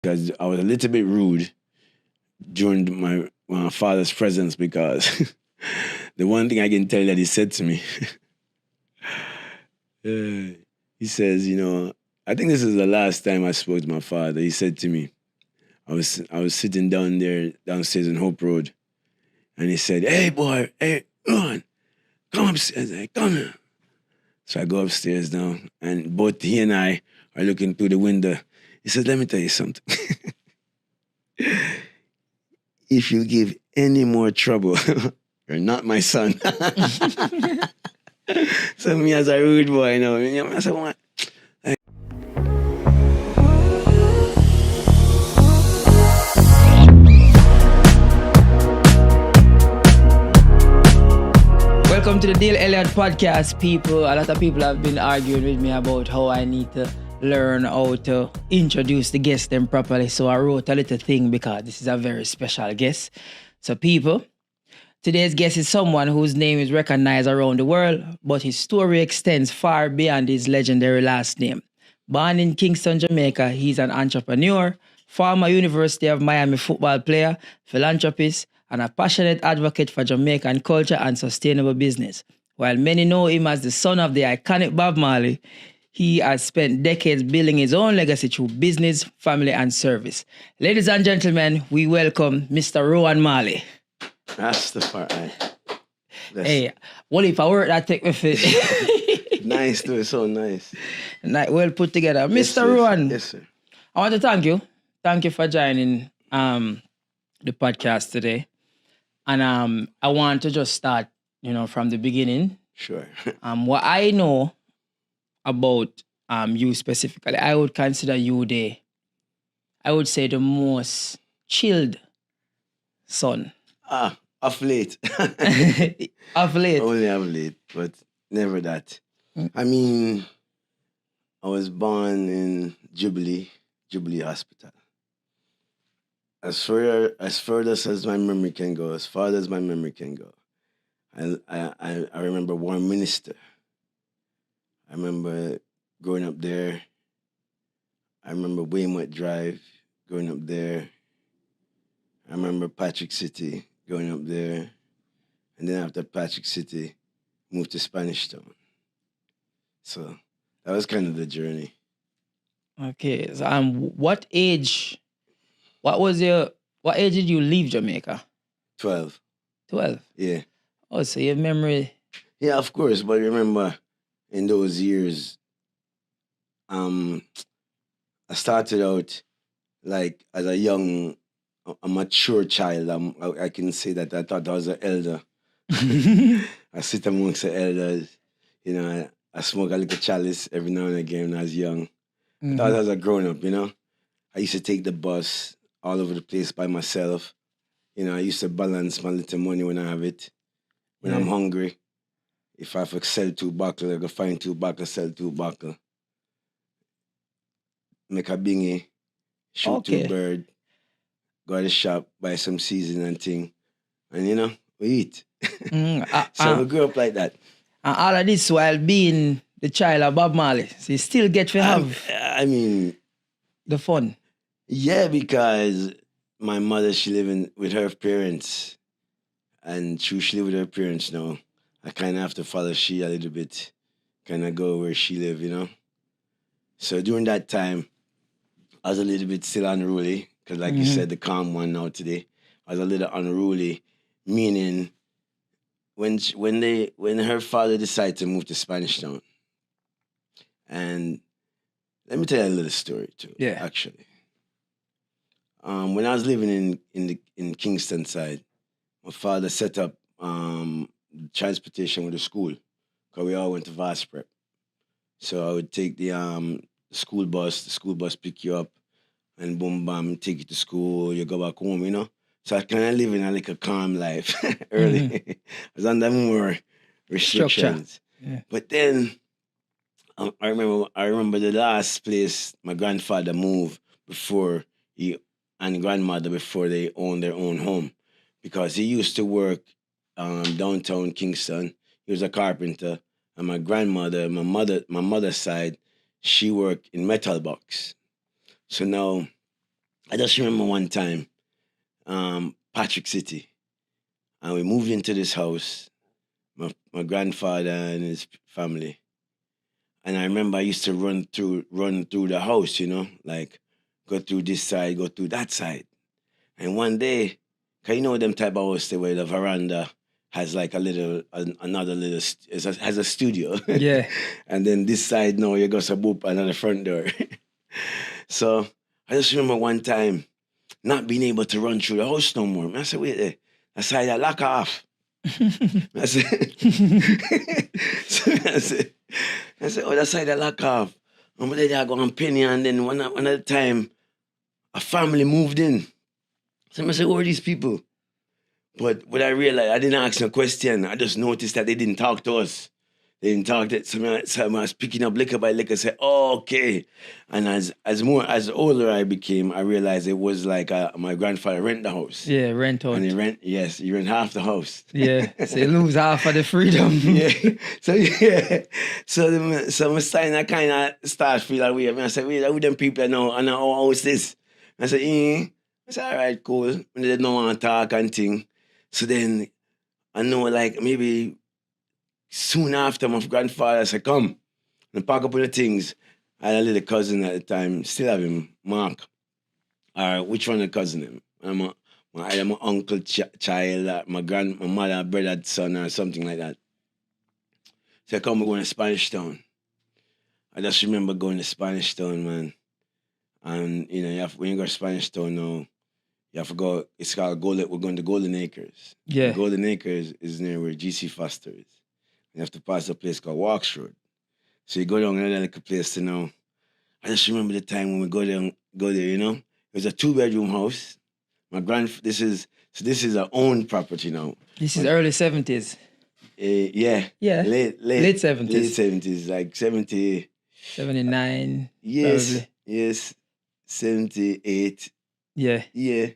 because I was a little bit rude during my father's presence because the one thing I can tell you that he said to me, he says, I think this is the last time I spoke to my father. He said to me, I was sitting downstairs in Hope Road, and he said, "Hey boy, hey Rohan, come upstairs, come here." So I go upstairs now, and both he and I are looking through the window. He says, "Let me tell you something. If you give any more trouble, you're not my son." So me as a rude boy, I said, "What?" Welcome to the Dale Elliott podcast, people. A lot of people have been arguing with me about how I need to learn how to introduce the guest them properly. So I wrote a little thing because this is a very special guest. So people, today's guest is someone whose name is recognized around the world, but his story extends far beyond his legendary last name. Born in Kingston, Jamaica, he's an entrepreneur, former University of Miami football player, philanthropist, and a passionate advocate for Jamaican culture and sustainable business. While many know him as the son of the iconic Bob Marley, he has spent decades building his own legacy through business, family, and service. Ladies and gentlemen, we welcome Mr. Rohan Marley. That's the part. Hey, what if I work that take me fit? Nice, dude. So nice. Well put together. Yes, Mr. Rohan, Yes, sir. I want to thank you. Thank you for joining the podcast today. And I want to just start, from the beginning. Sure. What I know about you specifically, I would consider you I would say the most chilled son. Of late. Of late. Only of late, but never that. I mean, I was born in Jubilee Hospital. As furthest as my memory can go, as far as my memory can go. I remember Warren Minister. I remember growing up there. I remember Waymouth Drive, going up there. I remember Patrick City, going up there. And then after Patrick City, moved to Spanish Town. So that was kind of the journey. Okay. So what age did you leave Jamaica? 12. 12. Yeah. Oh, so your memory. Yeah, of course. But remember, in those years, I started out like as a mature child. I can say that I thought I was an elder. I sit amongst the elders. I smoke a little chalice every now and again when I was young. I thought I was a grown-up, I used to take the bus all over the place by myself. I used to balance my little money when I have it. When I'm hungry, if I have to sell 2 bottles, I go find 2 bottles, sell 2 bottles. Make a bingy, shoot 2 bird, go to the shop, buy some seasoning and thing. And we eat. So we grew up like that. And all of this while being the child of Bob Marley. So you still get to have the fun. Yeah, because my mother, she living with her parents. And she live with her parents now. I kind of have to follow she a little bit. Kind of go where she live, So during that time, I was a little bit still unruly. Because like you said, the calm one now today. I was a little unruly. Meaning, when her father decided to move to Spanish Town. And let me tell you a little story too, actually. When I was living in Kingston side, my father set up transportation with the school because we all went to Vast Prep. So I would take the school bus pick you up, and boom, bam, take you to school, you go back home, So I kind of live in a calm life early. I was under more restrictions. Yeah. But then I remember the last place my grandfather moved and grandmother before they owned their own home. Because he used to work downtown Kingston. He was a carpenter. And my grandmother, my mother's side, she worked in metal box. So now I just remember one time, Patrick City, and we moved into this house, my grandfather and his family. And I remember I used to run through the house, like go through this side, go through that side. And one day, cause you know them type of house where the veranda has like another little, has a studio. Yeah. And then this side now you got a boop another front door. So I just remember one time not being able to run through the house no more. I said, wait there, that side I lock off. I said, I said, oh, that side I lock off. And then I go on Penny, and then one at a time, a family moved in. So I said, who are these people? But what I realized, I didn't ask no question. I just noticed that they didn't talk to us. They didn't talk to us. So I was picking up liquor by liquor. I said, oh, okay. And as older I became, I realized it was like my grandfather rent the house. Yeah, rent out. And he rent half the house. Yeah, so you lose half of the freedom. Yeah. So yeah. So I'm starting to kind of start feel that way. I said, wait, who them people know? And how house this? I said, I said, all right, cool. And they don't want to talk and thing. So then I know like maybe soon after my grandfather said, come and pack up all the things. I had a little cousin at the time, still have him, Mark. Which one of the cousin him? Either my uncle child, my mother, brother, son, or something like that. So come, we're going to Spanish Town. I just remember going to Spanish Town, man. And when you go to Spanish Town now, you have to go, it's called we're going to Golden Acres. Yeah. Golden Acres is near where GC Foster is. You have to pass a place called Walks Road. So you go down another little place to know. I just remember the time when we go there, it was a 2-bedroom house. This is our own property now. This is early 70s. Yeah. Yeah. Late 70s. Late 70s, like 70. 79. Yes. Probably. Yes. 78. Yeah. Yeah.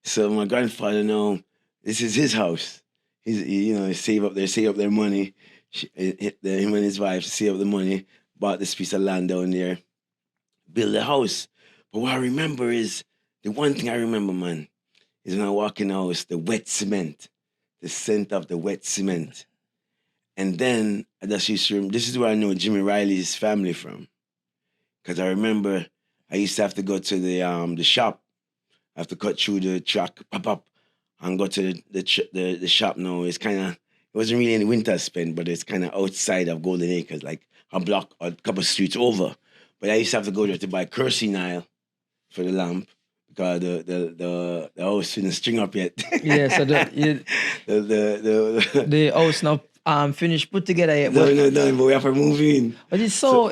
So my grandfather now, this is his house. He save up their money. Him and his wife save up the money, bought this piece of land down there, build a house. But what I remember is, the one thing I remember, man, is when I walk in the house, the wet cement, the scent of the wet cement. And then I just used to, this is where I know Jimmy Riley's family from. Because I remember I used to have to go to the shop. I have to cut through the truck, pop, and go to the shop now. It's kind of, it wasn't really in winter spent, but it's kind of outside of Golden Acres, like a block or a couple streets over. But I used to have to go there to buy kerosene oil for the lamp because the house didn't string up yet. Yeah, so the house now finished put together yet. No, but we have to move in. But it's so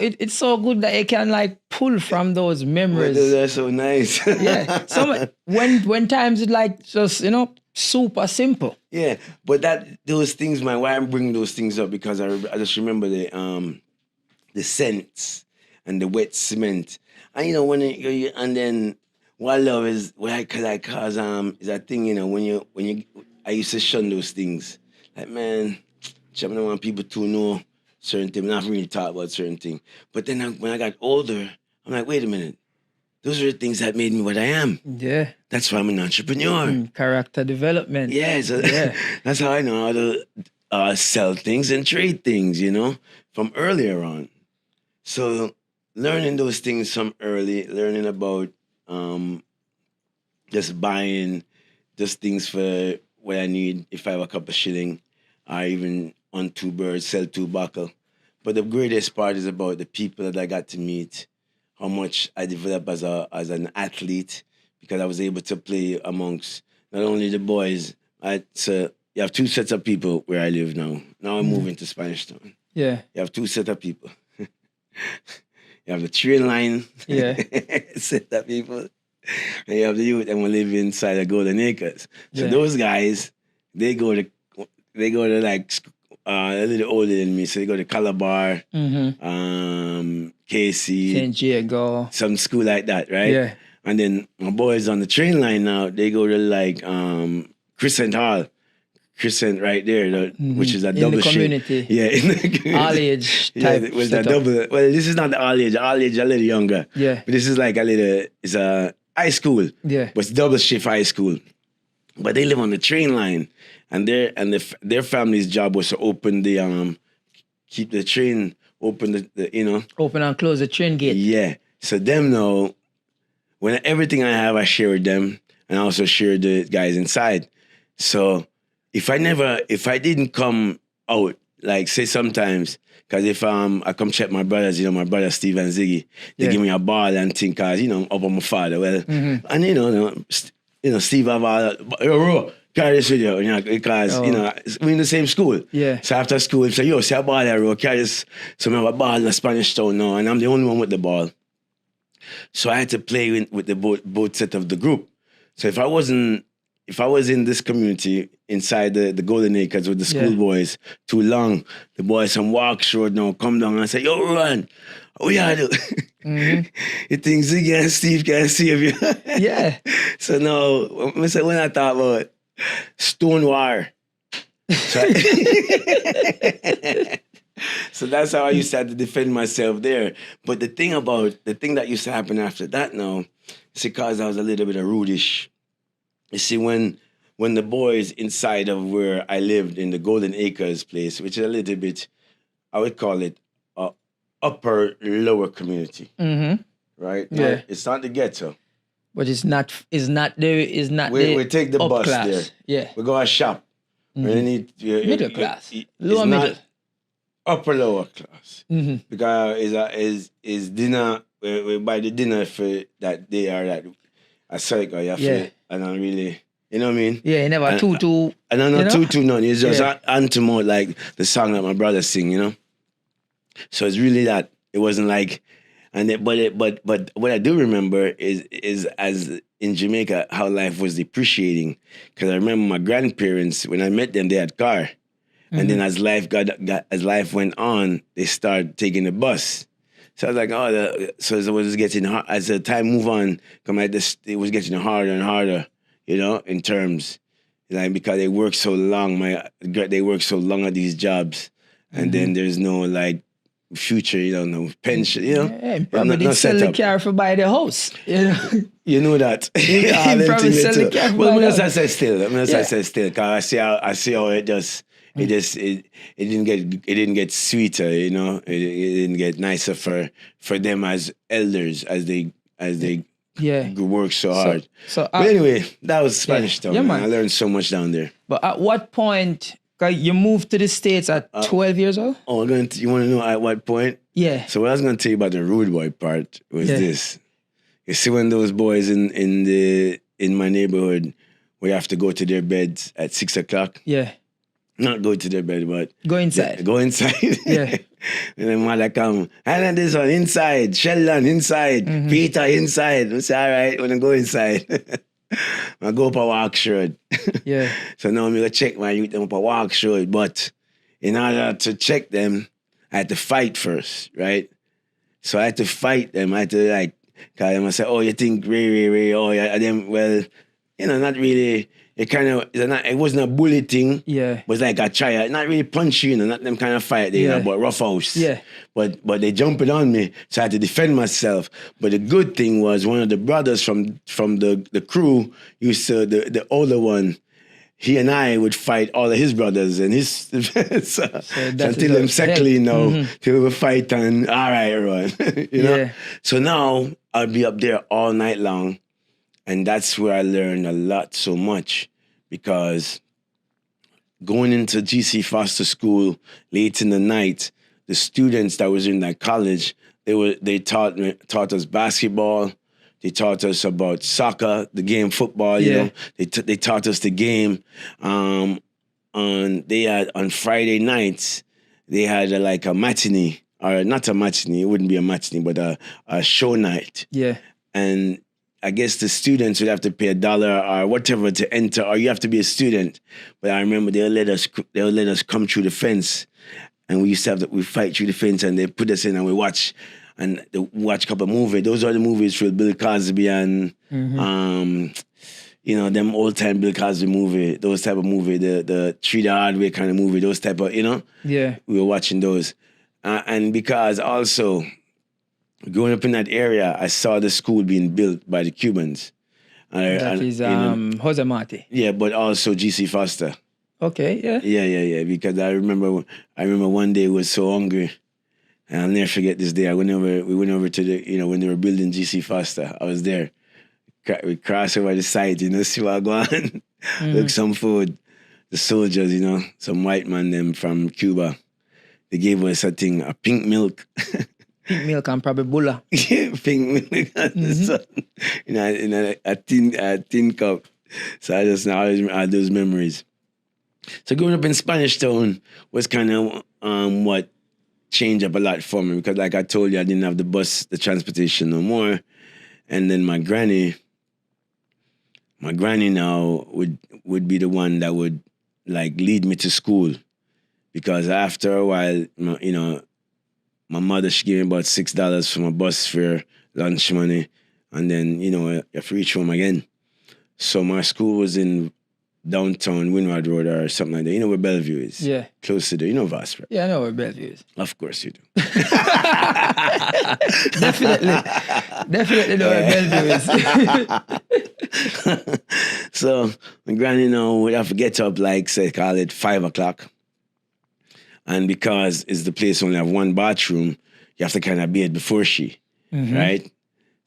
good that it can like pull from those memories. They're so nice. Yeah. So when times it like just super simple. Yeah, but those things, man. Why I'm bringing those things up because I just remember the scents and the wet cement, and and then what I love is cause is that thing when I used to shun those things like, man, I don't want people to know certain things, not really talk about certain things. But then when I got older, I'm like, wait a minute. Those are the things that made me what I am. Yeah. That's why I'm an entrepreneur. Character development. Yeah, so that's how I know how to sell things and trade things, from earlier on. So learning those things from early, learning about just buying just things for what I need, if I have a couple of shilling, or even on 2 birds, sell 2 buckle. But the greatest part is about the people that I got to meet, how much I developed as an athlete, because I was able to play amongst not only the boys. So you have 2 sets of people where I live now. Now I'm moving to Spanish Town. Yeah. You have 2 sets of people. You have the train line set of people. And you have the youth and we live inside the Golden Acres. So those guys, they go to like a little older than me. So they go to Calabar, KC, San Diego, some school like that, right? Yeah. And then my boys on the train line now, they go to like Crescent Hall. Crescent right there, which is a double shape. In the community. Yeah, in the community. All age type. With that double. Well, this is not the all age a little younger. Yeah. But this is like it's a high school. Yeah. But it's double shift high school. But they live on the train line, and their family's job was to open the keep the train open, the. Open and close the train gate. Yeah. So them know when everything I have I share with them, and I also share the guys inside. So if I didn't come out, like say sometimes, because if I come check my brothers, my brother Steve and Ziggy, they give me a ball and think, cause up on my father. Well, and Steve have all, yo, carry this with you, because we in the same school. Yeah. So after school, he say, yo, see a ball there, bro, carry this. So I have a ball in the Spanish town now, and I'm the only one with the ball. So I had to play with the both set of the group. So if I was in this community inside the Golden Acres with the schoolboys too long, the boys from walk short now come down and say, yo, Rohan, what you do? You think Ziggy and Steve can save you? Yeah. So now, when I talk about Stonewall, so that's how I used to have to defend myself there. But the thing that used to happen after that now, is because I was a little bit of rudish. You see, when the boys inside of where I lived in the Golden Acres place, which is a little bit, I would call it upper lower community, right? Yeah, now, it's not the ghetto, but it's not we take the bus class. there. Yeah, we go a shop. We need middle class, lower middle, upper lower class, because is dinner. We buy the dinner for that day or that a cycle. And I really, you know what I mean? Yeah, you never too. And I'm not too none. It's just anti-mode, like the song that my brother sing, So it's really that. It wasn't like, but what I do remember is as in Jamaica how life was depreciating. Because I remember my grandparents, when I met them, they had car, and then as life went on, they started taking the bus. So I was like, so it was getting hard. As the time moved on, it was getting harder and harder, in terms, because they work so long. They work so long at these jobs, and then there's no future, no pension, Yeah, probably did sell the car for buy the house, You know that. Yeah, probably sell the car for buy the house. I say still, because I see how it just. It didn't get sweeter, it didn't get nicer for them as elders as they work so hard. But anyway, that was Spanish Town. Yeah, man. I learned so much down there. But at what point? Cause you moved to the States at 12 years old. Oh, you want to know at what point? Yeah. So what I was going to tell you about the rude boy part was this. You see, when those boys in my neighborhood, we have to go to their beds at 6 o'clock. Yeah. Not go to their bed, but go inside. Go inside. Yeah. And then mother come, and then this one inside, Sheldon inside, Peter inside. I say, all right, when I go inside, I go up a walk short. Yeah. So now I'm going to check my youth up a walk short. But in order to check them, I had to fight first, right? So I had to fight them. I had to call them and say, oh, you think Ray, oh, yeah, and then, well, not really. It wasn't a bully thing. Yeah. It was like a try, not really punch you, not them kind of fight, but rough house. Yeah. But they jumped on me, so I had to defend myself. But the good thing was one of the brothers from the crew used to, the older one, he and I would fight all of his brothers and his so until them settle, till we fight and all right, everyone. Yeah. So now I'll be up there all night long. And that's where I learned a lot, so much, because going into GC Foster School late in the night, the students that was in that college, they taught us basketball, they taught us about soccer, the game football, you know, they taught us the game. On Friday nights, they had a matinee, or not a matinee, it wouldn't be a matinee, but a show night. Yeah. And I guess the students would have to pay $1 or whatever to enter, or you have to be a student. But I remember they'll let us come through the fence, and we used to we fight through the fence, and they put us in and we watch a couple of movies. Those are the movies with Bill Cosby and them old time Bill Cosby movie, those type of movie, the Treat the Hard Way kind of movie, those type of Yeah. we were watching those, and because also growing up in that area, I saw the school being built by the Cubans. That is Jose Marti. Yeah, but also GC Foster. Okay, yeah. Yeah. Because I remember one day I was so hungry, and I'll never forget this day. We went over to the, when they were building GC Foster. I was there. We crossed over the site, see what go on. Look, some food. The soldiers, some white man them from Cuba. They gave us a pink milk. Pink milk and probably bulla. Pink milk. In a tin cup. So I just now had those memories. So growing up in Spanish Town was kind of what changed up a lot for me, because like I told you, I didn't have the transportation no more. And then my granny now would be the one that would like lead me to school, because after a while, my mother, she gave me about $6 for my bus fare, lunch money, and then, you have to reach home again. So my school was in downtown Windward Road or something like that. You know where Bellevue is? Yeah. Close to there. You know Vaspra? Yeah, I know where Bellevue is. Of course you do. Definitely know where Bellevue is. So my granny now would have to get up, like, say, call it 5 o'clock. And because it's the place only have one bathroom, you have to kind of bathe before she, right?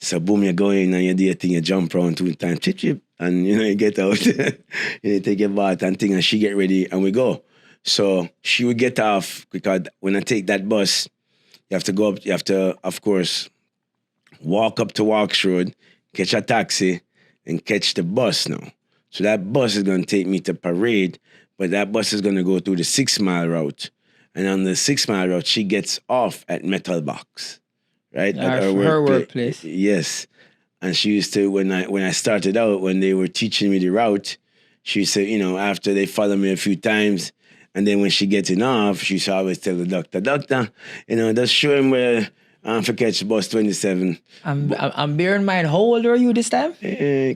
So boom, you go in and you do your thing, you jump around 2 times, chip, and you get out, you take your bath and thing, and she get ready, and we go. So she would get off, because when I take that bus, you have to go up, you have to, of course, walk up to Walks Road, catch a taxi, and catch the bus now. So that bus is going to take me to Parade, but that bus is going to go through the 6 Mile route. And on the 6 Mile route, she gets off at Metal Box, right? At her workplace. Yes. And she used to, when I started out, when they were teaching me the route, she said, after they follow me a few times, and then when she getting off, she used to always tell the doctor, just show him where for catch bus 27. I'm bear in mind, how old are you this time?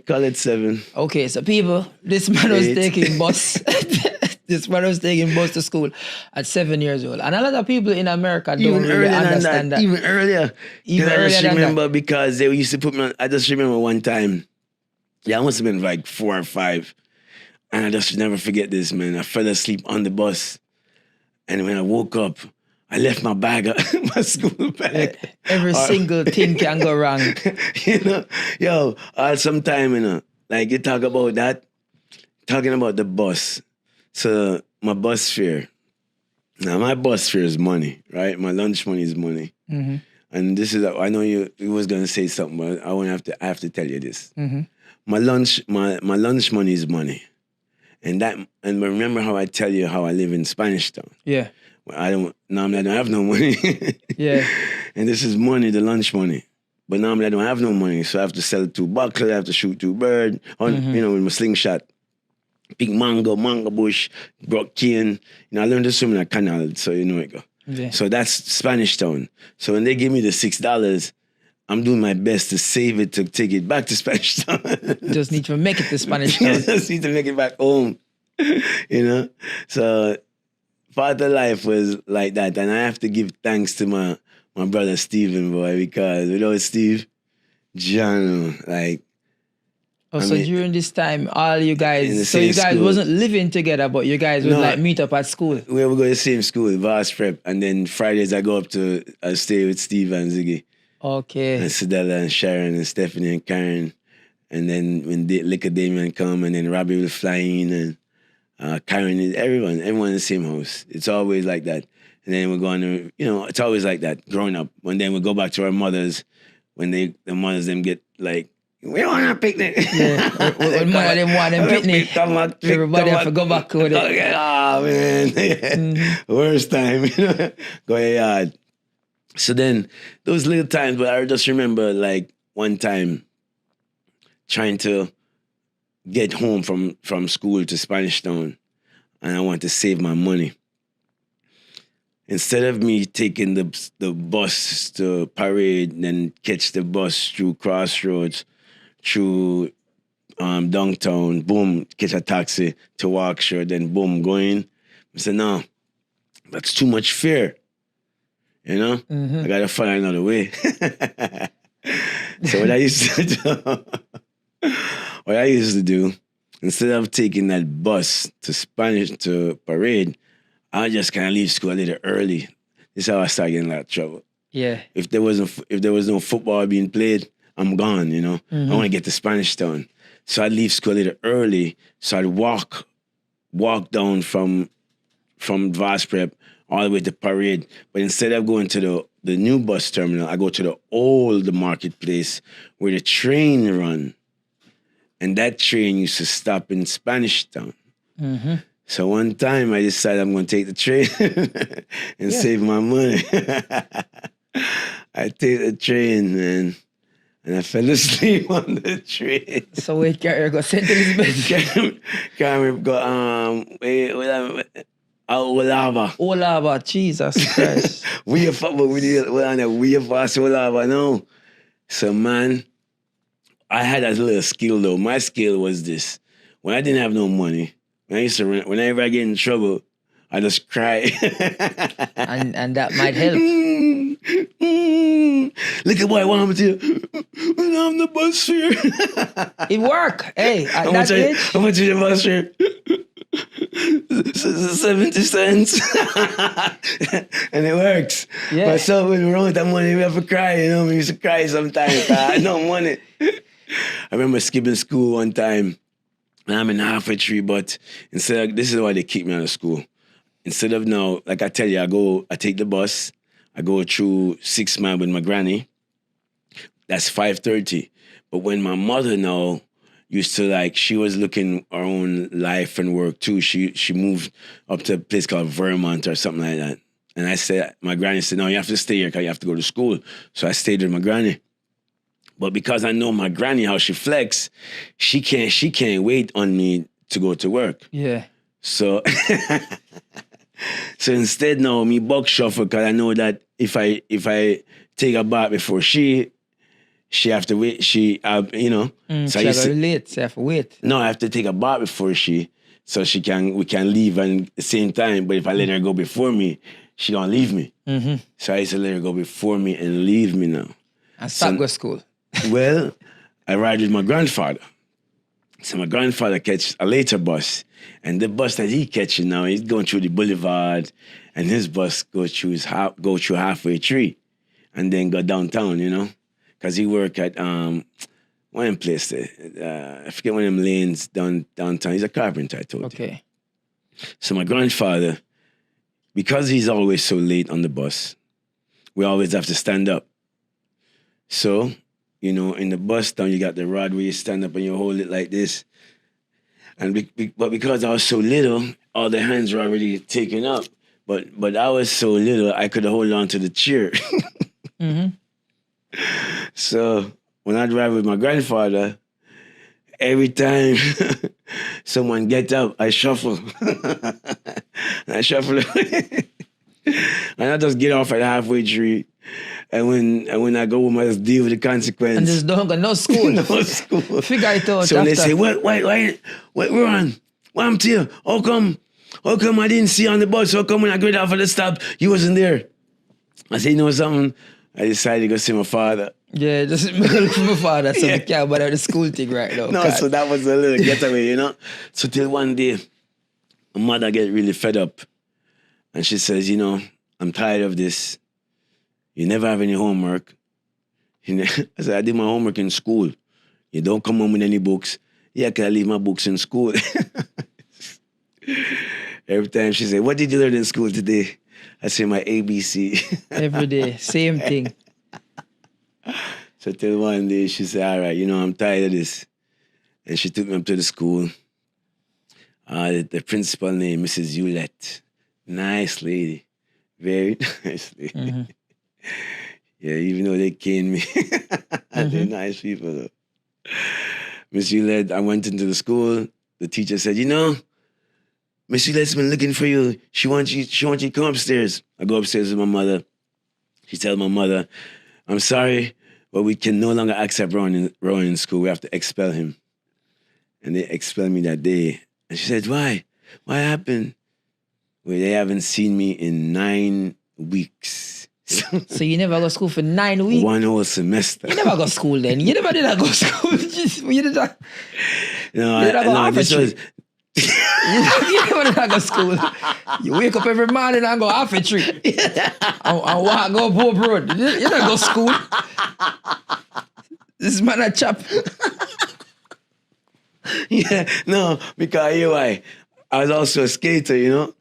Call it 7. Okay, so people, this man was taking bus. This man was taking bus to school at 7 years old. And a lot of people in America don't really understand that. Even earlier. I just remember because they used to put me on, I just remember one time, I must have been like 4 or 5. And I just never forget this, man. I fell asleep on the bus. And when I woke up, I left my bag, my school bag. Every single thing can go wrong. Sometime, like you talk about that, talking about the bus. So my bus fare. Now my bus fare is money, right? My lunch money is money. Mm-hmm. And this is, I know you was gonna say something, but I have to tell you this. Mm-hmm. My lunch money is money. And remember how I tell you how I live in Spanish Town. Yeah. I don't have no money. Yeah. And this is money, the lunch money. But normally I don't have no money. So I have to sell 2 buckles, I have to shoot 2 birds, with my slingshot. Pick mango bush, broke cane. I learned to swim in a canal, so it go. Yeah. So that's Spanish Town. So when they give me the $6, I'm doing my best to save it to take it back to Spanish Town. Just need to make it to Spanish Town. Just need to make it back home. So part of life was like that. And I have to give thanks to my brother Steven, boy, because without Steve, John, like, so during this time, all you guys, school. Wasn't living together, but you guys would meet up at school. We would go to the same school, Vast Prep, and then Fridays I stay with Steve and Ziggy. Okay. And Sidella and Sharon and Stephanie and Karen. And then when Liquor Damien come, and then Robbie will fly in, and Karen, everyone in the same house. It's always like that. And then we're going to, it's always like that growing up. And then we go back to our mothers, when the mothers them get like, we want a picnic. Yeah. When one of them want a picnic, everybody have to go back with it. Oh, man. Worst time, Go ahead. So then, those little times, but I just remember, like, one time trying to get home from school to Spanish Town, and I want to save my money. Instead of me taking the bus to Parade, then catch the bus through Crossroads, through downtown, boom, catch a taxi to Walkshire, then boom, going. I said, no, that's too much fare. You know? I got to find another way. So what I used to do, instead of taking that bus to parade, I just kind of leave school a little early. This is how I started getting in a lot of trouble. Yeah. If there was no football being played, I'm gone, you know. I want to get to Spanish Town. So I'd leave school a little early. So I'd walk down from Vast Prep all the way to Parade. But instead of going to the new bus terminal, I go to the old marketplace where the train run. And that train used to stop in Spanish Town. So one time I decided I'm going to take the train and save my money. I take the train, man. And I fell asleep on the train. So we carry go St. Elizabeth. Carry go Olava. Olava, Jesus Christ. We on a wave past Olava now. So man, I had a little skill though. My skill was this. When I didn't have no money, whenever I get in trouble, I just cry. and that might help. Look at what I want to do. I'm the bus fare. It worked. Hey, at that age. How much is the bus fare? 70 cents. And it works. Yeah. Myself, when we're wrong with that money, we have to cry. You know, we used to cry sometimes. I had no money. I remember skipping school one time. And I'm in halfway tree, but this is why they keep me out of school. Instead of now, like I tell you, I take the bus, I go through 6 Mile with my granny. That's 5:30. But when my mother now used to she was looking her own life and work too. She moved up to a place called Vermont or something like that. And my granny said, no, you have to stay here because you have to go to school. So I stayed with my granny. But because I know my granny, how she flex, she can't wait on me to go to work. Yeah. So so instead now me buck shuffle because I know that if I take a bath before she have to wait. So she I used to, late, so I have to wait. no, I have to take a bath before so we can leave at the same time. But if I let her go before me, she gonna leave me. So I used to let her go before me and leave me now. And start go school. Well, I ride with my grandfather. So my grandfather catch a later bus. And the bus that he catching now, he's going through the boulevard, and his bus go through halfway tree and then go downtown, you know? Because he work at one place there. I forget one of them lanes downtown. He's a carpenter, I told you. Okay. So my grandfather, because he's always so late on the bus, we always have to stand up. So, in the bus down, you got the rod where you stand up and you hold it like this. But because I was so little, all the hands were already taken up. But I was so little, I could hold on to the chair. So when I drive with my grandfather, every time someone get up, I shuffle. I shuffle. And I just get off at halfway tree. And when I go home, I just deal with the consequence. And there's no school. No school. Figure it out. So after. they say, what, Rohan, what happened to you? How come I didn't see you on the bus? How come when I got off at the stop, you wasn't there? I say, you know something? I decided to go see my father. Yeah, just look for my father, so we can't bother the school thing right now. No, so that was a little getaway, So till one day, my mother get really fed up. And she says, I'm tired of this. You never have any homework. I said, I did my homework in school. You don't come home with any books. Yeah, can I leave my books in school? Every time she said, what did you learn in school today? I say my ABC. Every day, same thing. So till one day she said, all right, I'm tired of this. And she took me up to the school. The principal name, Mrs. Hewlett. Nice lady. Very nice lady. Yeah, even though they caned me. They're nice people though. Miss Hewlett, I went into the school. The teacher said, Miss Hewlett's been looking for you. She wants you to come upstairs. I go upstairs with my mother. She tells my mother, I'm sorry, but we can no longer accept Rohan in school. We have to expel him. And they expelled me that day. And she said, why? What happened? Well, they haven't seen me in 9 weeks. So you never go to school for 9 weeks? One whole semester. You never go to school then. You never did not go to school. You did not. No, You never go no, this archery. was You never did not go to school. You wake up every morning and go half a tree. And walk go up Hope Road. You don't go to school. This man a chap. yeah, no, because you know why? I was also a skater, you know.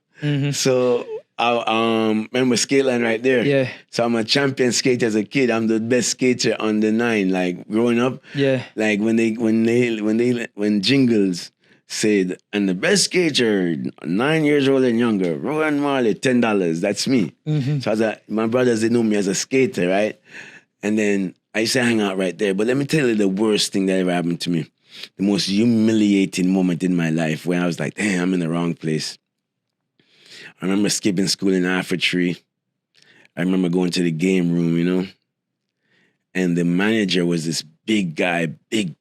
So I remember skate line right there. Yeah. So I'm a champion skater as a kid. I'm the best skater on the 9. Like growing up. Yeah. Like when Jingles said, and the best skater, 9 years old and younger, Rohan Marley, $10. That's me. So my brothers, they know me as a skater, right? And then I used to hang out right there. But let me tell you the worst thing that ever happened to me. The most humiliating moment in my life when I was like, damn, I'm in the wrong place. I remember skipping school in Tree. I remember going to the game room, you know? And the manager was this big guy, I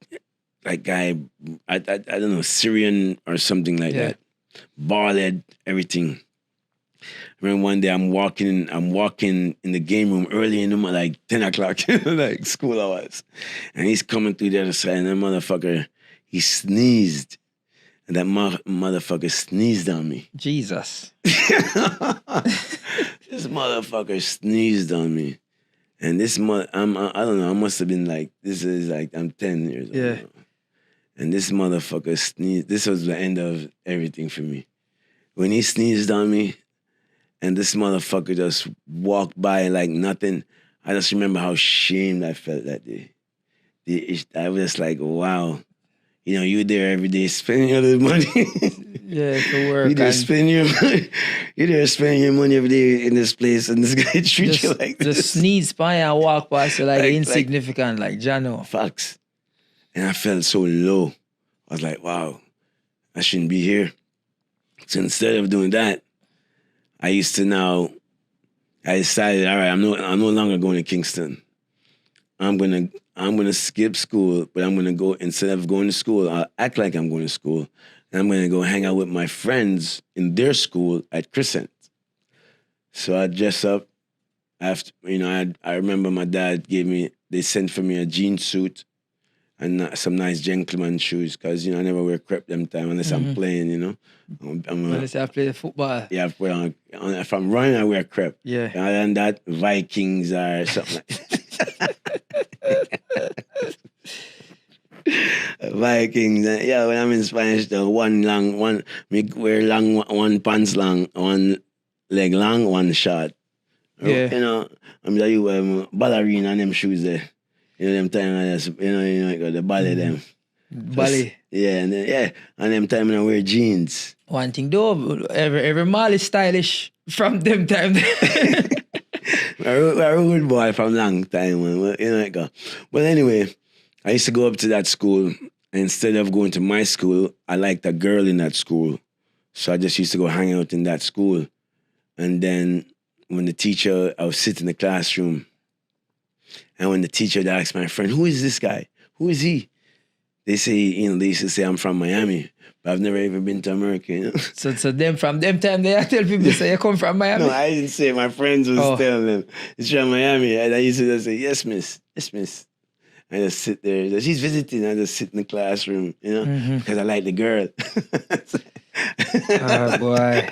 don't know, Syrian or something like that. Bald head, everything. I remember one day I'm walking in the game room early in the morning, like 10 o'clock, like school hours. And he's coming through the other side, and that motherfucker, he sneezed. And that motherfucker sneezed on me. Jesus. This motherfucker sneezed on me. And this I don't know, I must have been like, I'm 10 years old. Yeah. And this motherfucker sneezed. This was the end of everything for me. When he sneezed on me, and this motherfucker just walked by like nothing, I just remember how shamed I felt that day. I was just like, wow. You know, you there every day spending all this money. Yeah, to work. You there spending your money. You there spending your money every day in this place, and this guy treats you like this. Just sneeze by and walk past you like insignificant, like Jano. Facts. And I felt so low. I was like, wow, I shouldn't be here. So instead of doing that, I decided, all right, I'm no longer going to Kingston. I'm gonna skip school, but I'm gonna go, instead of going to school, I'll act like I'm going to school. And I'm gonna go hang out with my friends in their school at Crescent. So I dress up. After, you know, I remember my dad they sent for me a jean suit and some nice gentleman shoes, because, you know, I never wear crepe them time unless I'm playing, you know. Unless I play the football. Yeah, if I'm running, I wear crepe. Yeah. Other than that, Vikings or something like Vikings. Yeah, when I'm in Spanish, me wear one pants long, one leg long, one short. Yeah. You know, I'm like you ballerina and them shoes there. You know, them time I just, you got the ballet them. Ballet. Yeah, and them time I wear jeans. One thing though, every mall is stylish from them time. We're a rude boy from long time, man. You know, it go. But anyway, I used to go up to that school. Instead of going to my school, I liked a girl in that school. So I just used to go hang out in that school. And then when I was sitting in the classroom, and when the teacher would ask my friend, who is this guy? Who is he? They used to say I'm from Miami, but I've never even been to America, you know? So from them time, they tell people, say, you come from Miami? No, I didn't say. My friends was telling them, it's from Miami. And I used to just say, yes, miss. Yes, miss. I just sit there. She's visiting. I just sit in the classroom, you know, because I like the girl. Oh, boy.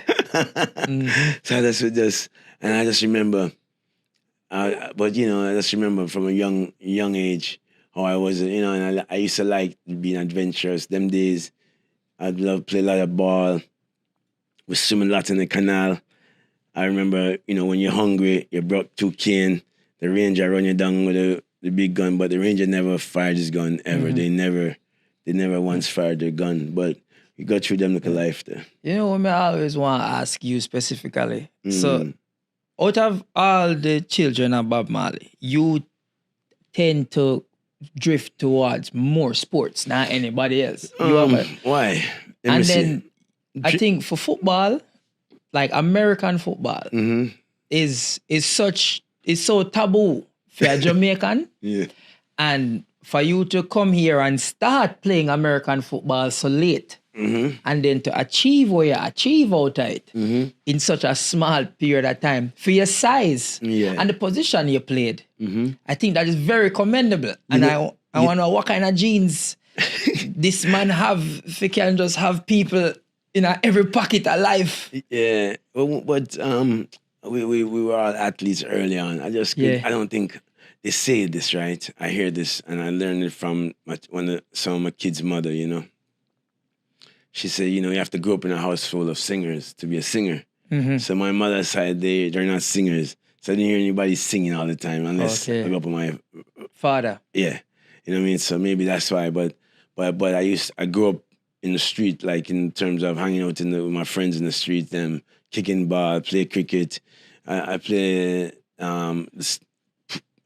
So I just remember, I just remember from a young age how I was, you know, and I used to like being adventurous. Them days, I'd love to play a lot of ball. We swim a lot in the canal. I remember, you know, when you're hungry, you brought 2 cane. The ranger run you down with the big gun, but the ranger never fired his gun ever. They never once fired their gun. But you got through them like a life there. You know what I always want to ask you specifically? So, out of all the children of Bob Marley, you tend to drift towards more sports than anybody else. Why? And then I think for football, like American football, is so taboo for a Jamaican. Yeah. And for you to come here and start playing American football so late, and then to achieve what you achieve out of it in such a small period of time for your size and the position you played. I think that is very commendable. And I want to know what kind of genes this man have if he can just have people in every pocket of life. Yeah, but we were all athletes early on. I don't think they say this right. I hear this and I learned it from some of my kids' mother. You know, she said, you know, you have to grow up in a house full of singers to be a singer. So my mother's side, they're not singers. So I didn't hear anybody singing all the time unless I grew up with my father. Yeah, you know what I mean. So maybe that's why. But I grew up in the street, like in terms of hanging out with my friends in the street, them kicking ball, play cricket. I play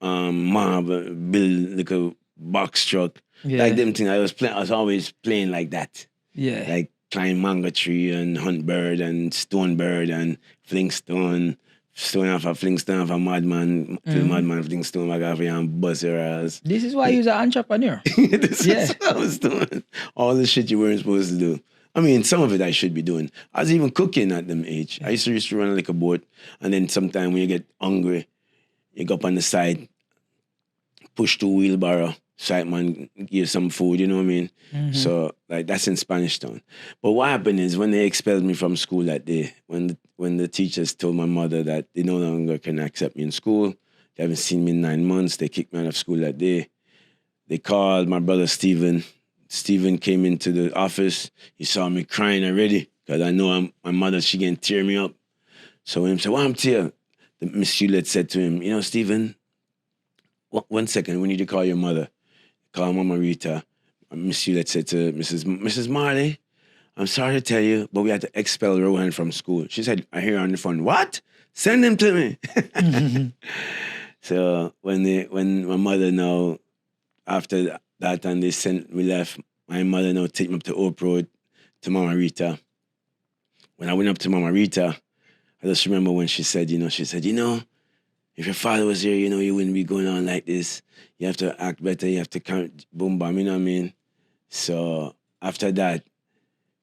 mob, build like a box truck, like them things. I was always playing like that. Yeah, like climb mango tree and hunt bird and stone bird and fling stone off a fling stone off a madman, till madman fling stone back off here and bust your ass. This is why you're an entrepreneur. This is what I was doing. All the shit you weren't supposed to do. I mean, some of it I should be doing. I was even cooking at them age. I used to run like a boat, and then sometime when you get hungry, you go up on the side, push two wheelbarrow, side man give you some food, you know what I mean? So like that's in Spanish Town. But what happened is when they expelled me from school that day, when the teachers told my mother that they no longer can accept me in school, they haven't seen me in 9 months, they kicked me out of school that day. They called my brother Stephen. Stephen came into the office. He saw me crying already because I know my mother, she can tear me up. So when he said, "Well, I'm tear," the Miss Hewlett said to him, "You know, Stephen, 1 second, we need to call your mother." Call Mama Rita. Miss Hewlett said to Mrs. Marley, "I'm sorry to tell you, but we had to expel Rohan from school." She said, I hear her on the phone, "What? Send him to me." So when my mother now, after that and we left, my mother now take me up to Oak Road to Mama Rita. When I went up to Mama Rita, I just remember when she said, you know, if your father was here, you know, you wouldn't be going on like this. You have to act better. You have to count, boom, bam, you know what I mean? So after that,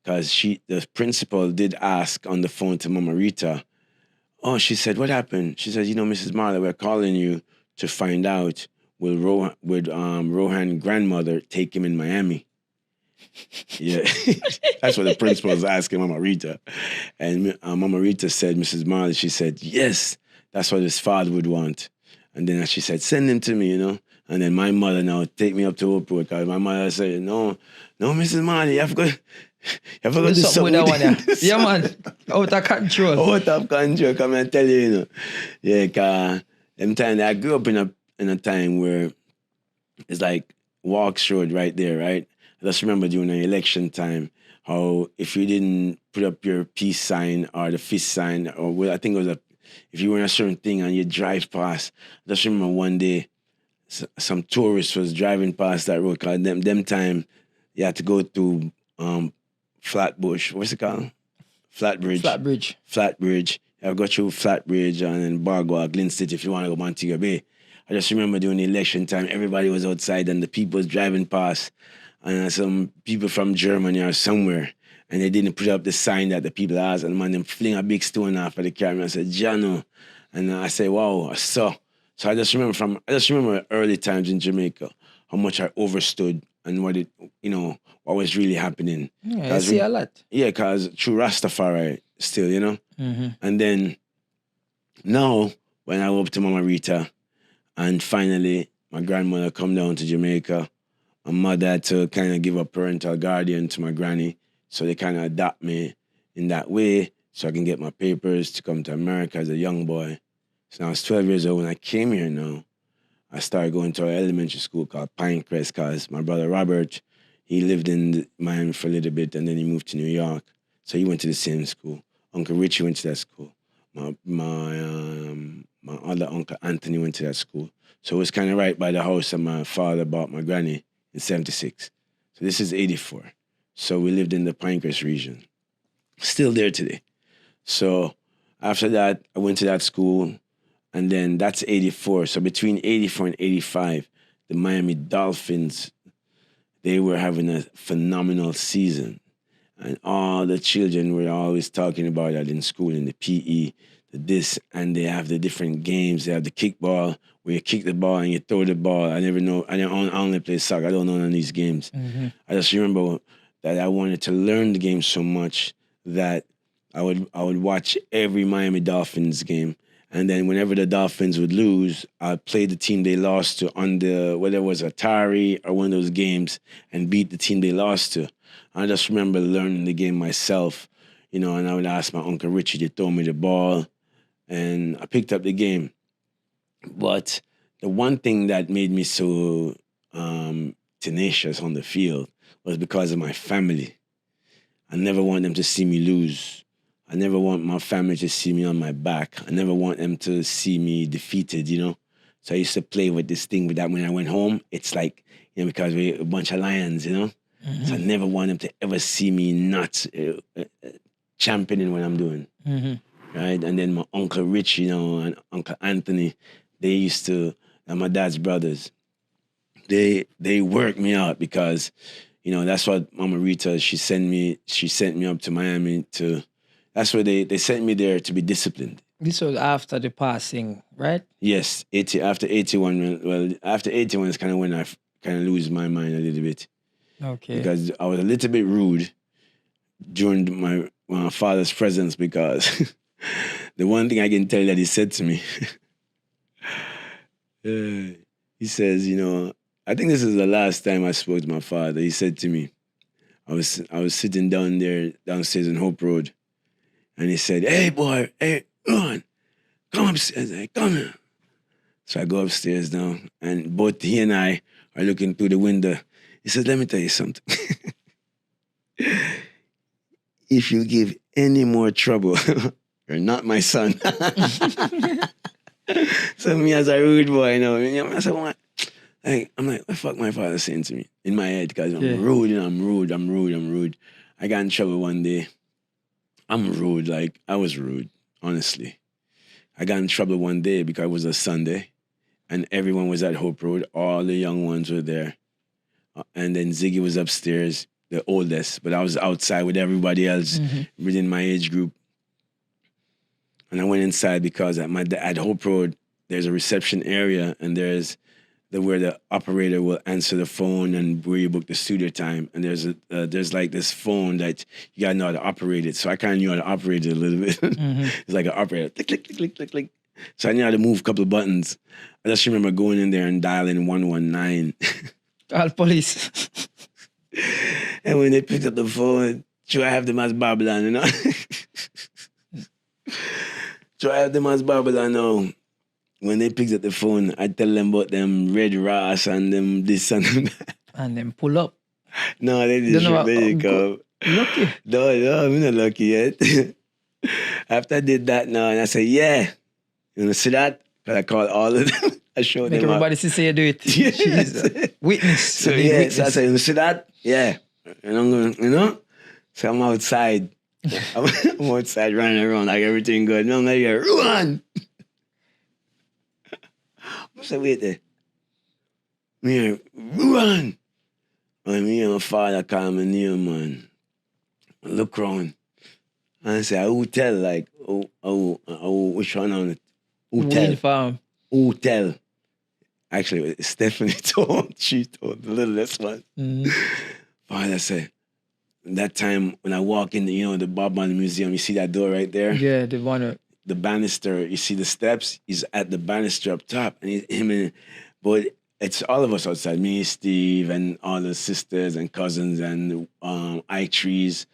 because the principal did ask on the phone to Mama Rita, oh, she said, what happened? She said, you know, Mrs. Marley, we're calling you to find out will Rohan grandmother take him in Miami? Yeah, that's what the principal was asking Mama Rita. And Mama Rita said, Mrs. Marley, she said, yes, that's what his father would want. And then she said, send him to me, you know. And then my mother now take me up to Oprah because my mother said, no, Mrs. Marley, you have to go do something with that. Yeah, man, out of control. Out of control, come and tell you, you know. Yeah, because I grew up in a time where it's like Walks Road right there, right? I just remember during the election time, how if you didn't put up your peace sign or the fist sign, or I think it was if you were in a certain thing and you drive past, I just remember one day, some tourists was driving past that road, because them time, you had to go to Flatbush, what's it called? Flatbridge. You have to go through Flatbridge and then Bargwa, Glen City if you want to go Montego Bay. I just remember during the election time, everybody was outside and the people was driving past, and some people from Germany or somewhere, and they didn't put up the sign that the people asked, and the man them fling a big stone off of the car, and I said, Jano. And I said, wow, I saw. So I just remember early times in Jamaica, how much I overstood and what was really happening. Yeah, I see a lot. Yeah, because through Rastafari still, you know? And then now, when I go up to Mama Rita, and finally, my grandmother come down to Jamaica, my mother had to kind of give a parental guardian to my granny, so they kind of adopt me in that way, so I can get my papers to come to America as a young boy. So I was 12 years old when I came here now. I started going to an elementary school called Pinecrest because my brother Robert, he lived in Miami for a little bit and then he moved to New York. So he went to the same school. Uncle Richie went to that school. My other uncle Anthony went to that school. So it was kind of right by the house that my father bought my granny in 76. So this is 84. So we lived in the Pinecrest region. Still there today. So after that, I went to that school. And then that's 84. So between 84 and 85, the Miami Dolphins, they were having a phenomenal season. And all the children were always talking about that in school, in the PE, the this, and they have the different games. They have the kickball, where you kick the ball and you throw the ball. I never know. I only play soccer. I don't know none of these games. I just remember that I wanted to learn the game so much that I would watch every Miami Dolphins game. And then whenever the Dolphins would lose, I'd play the team they lost to on the, whether it was Atari or one of those games, and beat the team they lost to. I just remember learning the game myself, and I would ask my Uncle Richie to throw me the ball, and I picked up the game. But the one thing that made me so tenacious on the field was because of my family. I never want them to see me lose. I never want my family to see me on my back. I never want them to see me defeated, So I used to play with this thing with that when I went home. It's like, because we're a bunch of lions, So I never want them to ever see me not championing what I'm doing. Right? And then my Uncle Rich, and Uncle Anthony, they used to, and my dad's brothers, they worked me out because, that's what Mama Rita, she sent me up to Miami that's where they sent me there to be disciplined. This was after the passing, right? Yes, after 81. Well, after 81 is kind of when I kind of lose my mind a little bit. Okay. Because I was a little bit rude during my father's presence, because the one thing I can tell you that he said to me, he says, I think this is the last time I spoke to my father. He said to me, I was sitting downstairs in Hope Road, and he said, "Hey boy, hey Rohan, come upstairs, come here." So I go upstairs now, and both he and I are looking through the window. He said, "Let me tell you something. If you give any more trouble, you're not my son." So me as a rude boy, I said, "What?" I'm like, what the fuck my father saying to me in my head? Because I'm rude, I'm rude. I got in trouble one day. I'm rude, I was rude, honestly. I got in trouble one day because it was a Sunday, and everyone was at Hope Road. All the young ones were there. And then Ziggy was upstairs, the oldest, but I was outside with everybody else within my age group. And I went inside because at Hope Road, there's a reception area, and there's where the operator will answer the phone and where you book the studio time. And there's like this phone that you gotta know how to operate it. So I kind of knew how to operate it a little bit. It's like an operator, click, click, click, click, click, click. So I knew how to move a couple of buttons. I just remember going in there and dialing 119. Call police. And when they picked up the phone, I have them as Babylon, I have them as Babylon now. When they picked up the phone, I tell them about them Red Ross and them this and them that. And then pull up. No, they didn't come. Lucky. No, I'm not lucky yet. After I did that now, and I said, "Yeah. You want to see that?" Because I called all of them. I showed Make them. everybody see you do it. Yeah. Witness. So so I said, "You want to see that?" "Yeah." And I'm going, So I'm outside. I'm outside running around like everything good. And I'm like, "Run!" I said, "Wait there." Me, "Run!" And me and my father call my name, man. I look around. And I say, "Who tell?" Like, which one on it? Who tell? Farm. Who tell? Actually, Stephanie she told the littlest one. Father said, that time when I walk in, the Bob Marley Museum, you see that door right there? Yeah, the one. The banister, you see the steps? He's at the banister up top. And but it's all of us outside. Me, Steve, and all the sisters and cousins and eye trees,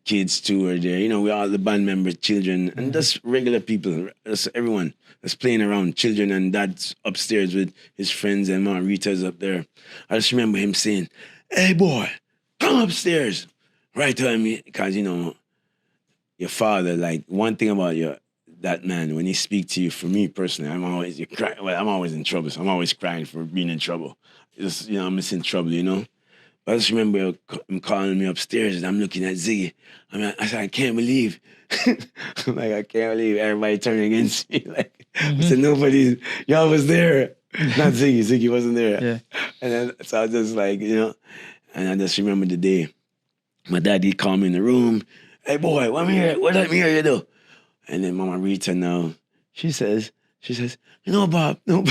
kids too are there. We all the band members, children, and just regular people, just everyone that's playing around. Children and dad's upstairs with his friends, and Mama Rita's up there. I just remember him saying, "Hey boy, come upstairs." Right to me, because your father, like one thing about that man, when he speaks to you, for me personally, I'm always in trouble. So I'm always crying for being in trouble. Just, I'm in trouble, But I just remember him calling me upstairs, and I'm looking at Ziggy. I said, "I can't believe." I'm like, "I can't believe everybody turning against me." Like, I said, y'all was there. Not Ziggy. Ziggy wasn't there. Yeah. And then, so I was just like, and I just remember the day My daddy called me in the room. Hey boy, what me here? What let me hear you do? And then Mama Rita now, she says, Bob, no,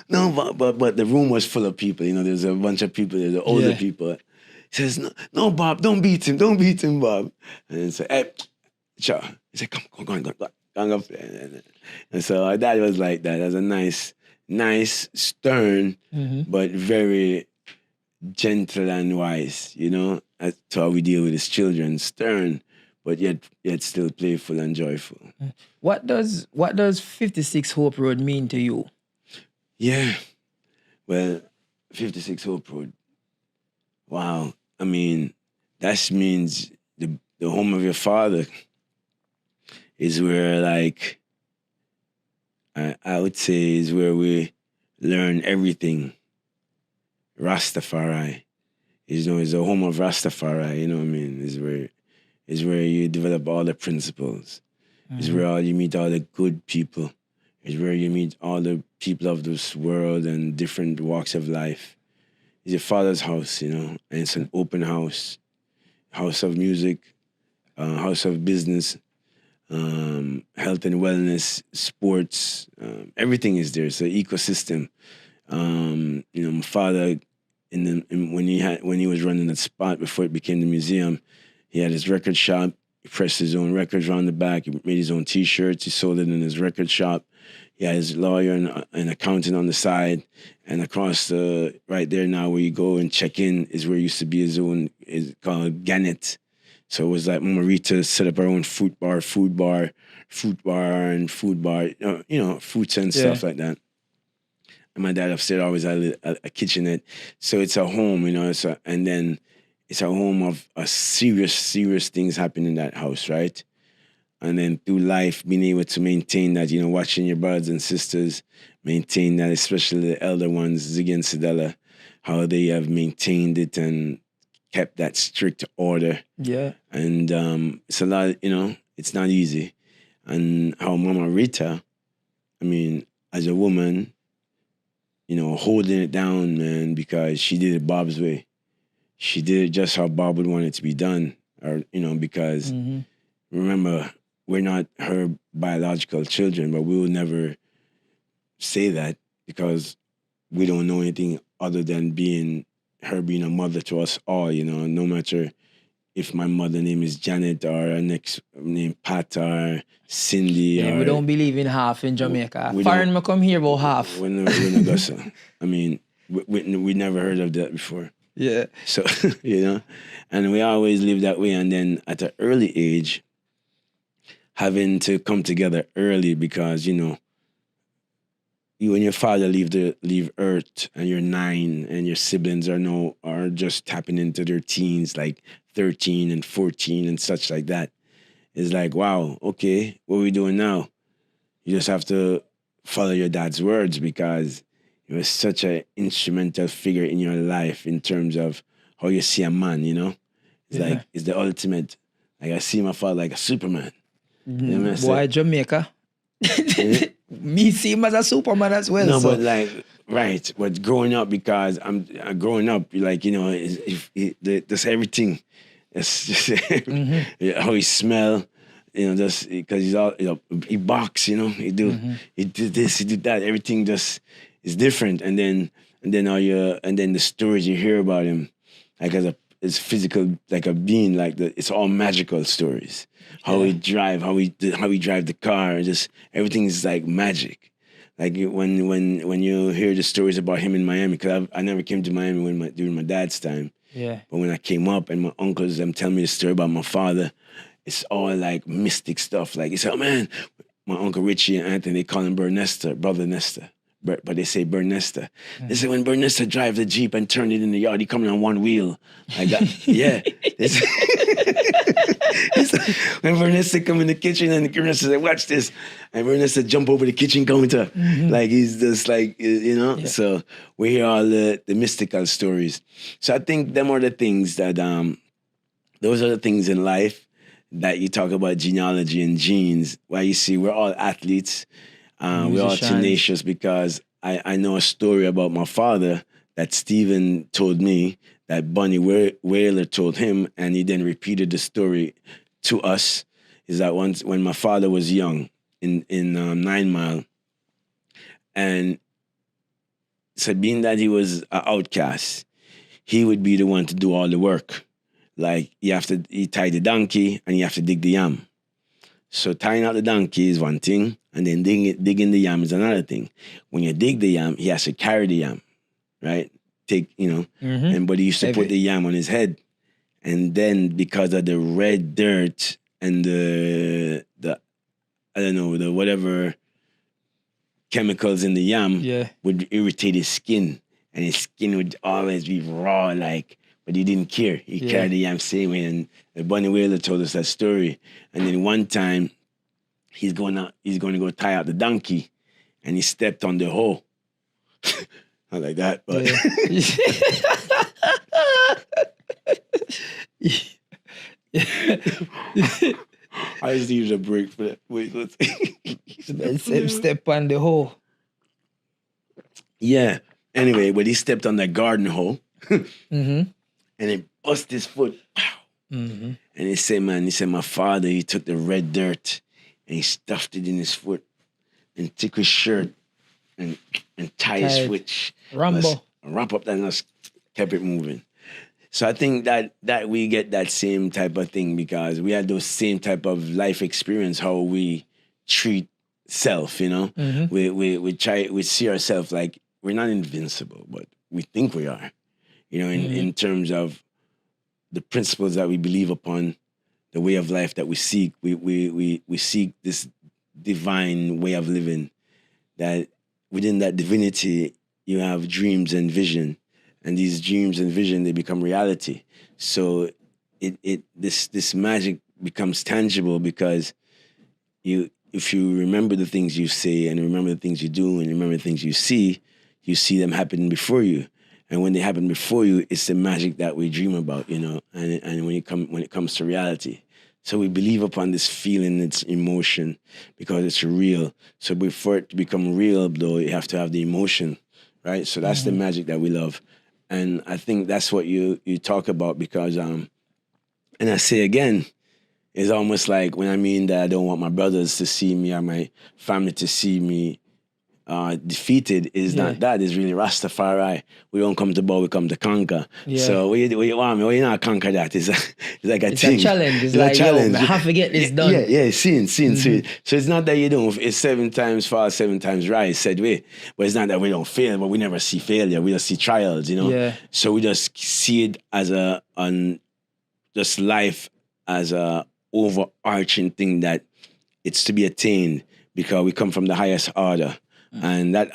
no, but the room was full of people. There's a bunch of people, there's the older Yeah. people. He says, no, Bob, don't beat him, Bob. And then say, hey, sure. He said, come, go on. And so our dad was like that. That was a nice, stern, but very gentle and wise, That's how we deal with his children. Stern, but yet still playful and joyful. What does 56 Hope Road mean to you? Yeah. Well, 56 Hope Road. Wow. I mean, that means the home of your father is where, like, I would say is where we learn everything. Rastafari. Is the home of Rastafari, you know what I mean? Is where you develop all the principles. Is where you meet all the good people. Is where you meet all the people of this world and different walks of life. It's your father's house, and it's an open house. House of music, house of business, health and wellness, sports, everything is there. It's an ecosystem. My father, when he was running that spot before it became the museum, he had his record shop. He pressed his own records around the back. He made his own T-shirts. He sold it in his record shop. He had his lawyer and accountant on the side, and across right there now where you go and check in is where used to be his own. Is called Gannett. So it was like Mama Rita set up her own fruit bar, fruits and stuff like that. And my dad upstairs always had a kitchenette. So it's a home, and then it's a home of serious things happen in that house, right? And then through life, being able to maintain that, watching your brothers and sisters maintain that, especially the elder ones, Ziggy and Sedella, how they have maintained it and kept that strict order. Yeah. And it's a lot, it's not easy. And how Mama Rita, I mean, as a woman, holding it down, man, because she did it Bob's way. She did it just how Bob would want it to be done. Or, because remember, we're not her biological children, but we will never say that because we don't know anything other than her being a mother to us all, no matter if my mother name is Janet or her next name Pat or Cindy. Yeah, we don't believe in half in Jamaica. We Foreign me come here about half. We're not go so. I mean, we never heard of that before. Yeah. So, and we always live that way. And then at an early age, having to come together early because, you and your father leave Earth and you're 9 and your siblings are just tapping into their teens, like 13 and 14 and such like that. It's like, wow, okay, what are we doing now? You just have to follow your dad's words because he was such an instrumental figure in your life in terms of how you see a man, It's like, it's the ultimate. Like, I see my father like a Superman. You know Boy, Jamaica. Me see him as a Superman as well. No, so. but like, right. But growing up, because I'm growing up, like, that's everything. It's just how he smell, just because he's all, he box, he did this, he did that. Everything just is different. And then the stories you hear about him, like as physical, like a being, like it's all magical stories. How he drive the car, just everything is like magic. Like when you hear the stories about him in Miami, because I never came to Miami during my dad's time. Yeah. But when I came up and my uncles them tell me the story about my father, it's all like mystic stuff. Like it's man, my uncle Richie and Anthony, they call him Brother Nestor. But they say Bernesta. They say when Bernesta drive the Jeep and turn it in the yard, he coming on one wheel. Like that. Yeah. It's like, when Bernesta come in the kitchen and Bernesta say, watch this. And Bernesta jump over the kitchen counter. Like he's just like, Yeah. So we hear all the mystical stories. So I think them are the things that, those are the things in life that you talk about genealogy and genes, where you see we're all athletes. We're all tenacious because I know a story about my father that Stephen told me that Bunny Wailer told him, and he then repeated the story to us, is that once when my father was young in 9 Mile, and so being that he was an outcast, he would be the one to do all the work. Like he tie the donkey and you have to dig the yam. So tying out the donkey is one thing, and then digging the yam is another thing. When you dig the yam, he has to carry the yam, right? But he used to put the yam on his head, and then because of the red dirt and the I don't know, the whatever chemicals in the yam would irritate his skin, and his skin would always be raw, but he didn't care. He carried the yam same way, and Bunny Wailer told us that story. And then one time, he's going to go tie out the donkey, and he stepped on the hoe. Not like that, but... I just needed a break for that. Wait, let's... Step on the hoe. Yeah. Anyway, but he stepped on that garden hoe, and it bust his foot. And he said, my father, he took the red dirt and he stuffed it in his foot and took his shirt and tie his foot. Wrap up that and just kept it moving. So I think that we get that same type of thing because we had those same type of life experience, how we treat self, we see ourselves like we're not invincible, but we think we are, in terms of the principles that we believe upon, the way of life that we seek. We seek this divine way of living, that within that divinity, you have dreams and vision, and these dreams and vision, they become reality. So this magic becomes tangible because if you remember the things you say and remember the things you do and remember the things you see them happening before you. And when they happen before you, it's the magic that we dream about, and when it comes to reality. So we believe upon this feeling, it's emotion, because it's real. So before it to become real, though, you have to have the emotion, right? So that's the magic that we love. And I think that's what you talk about because, and I say again, it's almost like when I mean that I don't want my brothers to see me or my family to see me defeated, is not that. It's really Rastafari. We don't come to bow, we come to conquer. Yeah. So what you want me? Well, you not conquer that. It's like a thing. It's a challenge. It's like, challenge. I have to get this done. Yeah, seen. So it's not that you don't, it's 7 times fall, 7 times rise, said way. But it's not that we don't fail, but we never see failure. We just see trials, Yeah. So we just see it as just life as a overarching thing that it's to be attained because we come from the highest order. And that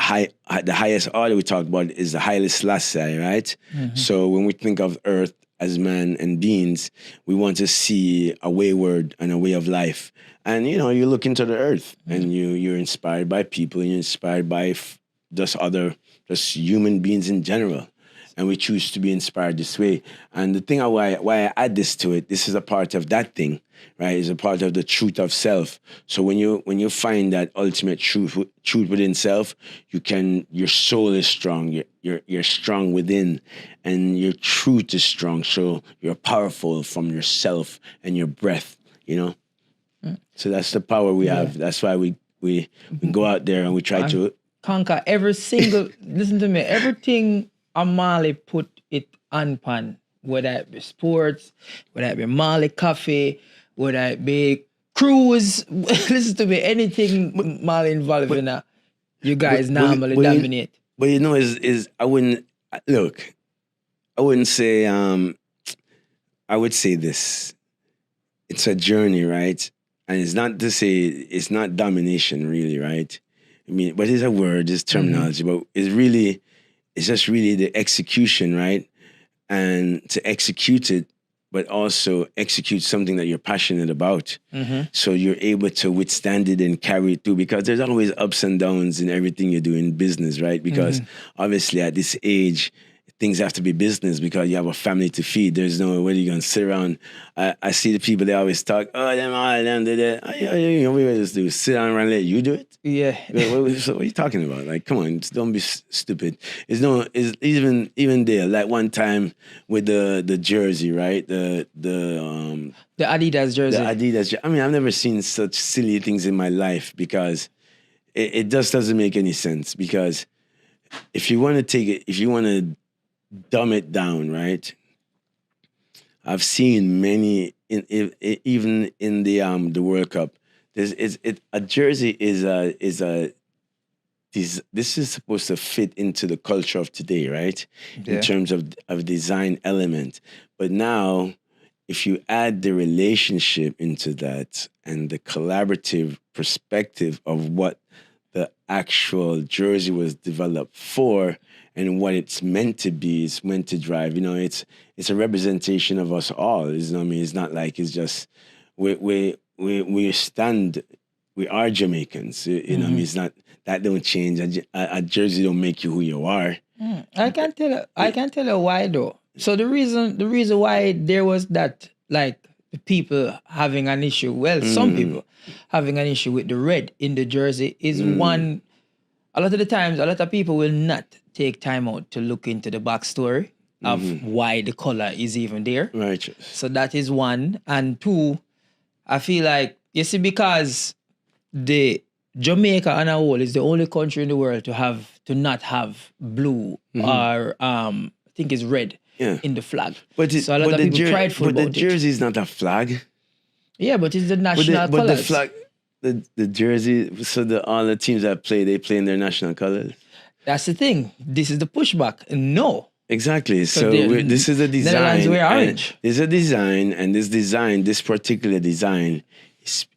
the highest order we talk about is the Haile Selassie, right? So when we think of Earth as man and beings, we want to see a wayward and a way of life. And you look into the Earth, and you're inspired by people, you're inspired by just human beings in general. And we choose to be inspired this way. And the thing why I add this to it, this is a part of that thing, right? It's a part of the truth of self. So when you find that ultimate truth within self, your soul is strong. You're strong within, and your truth is strong. So you're powerful from yourself and your breath. So that's the power we have. That's why we go out there and we try to conquer every single. Listen to me. Everything Marley put it on pan, whether it be sports, whether it be Marley coffee, whether it be cruise. Listen to me, anything Marley involved in that, you guys normally dominate. But I wouldn't say I would say this. It's a journey, right? And it's not to say it's not domination really, right? I mean, but it's a word, it's terminology, but it's just really the execution, right? And to execute it, but also execute something that you're passionate about. So you're able to withstand it and carry it through, because there's always ups and downs in everything you do in business, right? Because obviously at this age, things have to be business because you have a family to feed. There's no way you're going to sit around. I see the people, they always talk, oh, them, all them, did it. We just do sit down and let you do it. Yeah. What are you talking about? Like, come on, don't be stupid. It's even there. Like one time with the jersey, right? The Adidas jersey. The Adidas. I mean, I've never seen such silly things in my life because it just doesn't make any sense. Because if you want to take it, if you want to dumb it down, right? I've seen many even in the World Cup. A jersey this is supposed to fit into the culture of today, right? Yeah. In terms of design element. But now, if you add the relationship into that and the collaborative perspective of what the actual jersey was developed for and what it's meant to be, it's meant to drive. It's a representation of us all. You know what I mean? It's not like it's just we are Jamaicans. You know what I mean? It's not that don't change. A jersey don't make you who you are. I can't tell you why though. So the reason why there was that, like, the people having an issue. Well, some people having an issue with the red in the jersey is one. A lot of the times, a lot of people will not take time out to look into the backstory of why the color is even there. Right. So that is one. And two, I feel like, you see, because the Jamaica on a whole is the only country in the world to not have blue or I think it's red in the flag. So a lot of people prideful about it. But the jersey is not a flag. Yeah, but it's the national colors. But the flag, the jersey, so all the teams that they play in their national colors. That's the thing. This is the pushback. No. Exactly. So this is a design. Netherlands wear orange. There's a design, and this particular design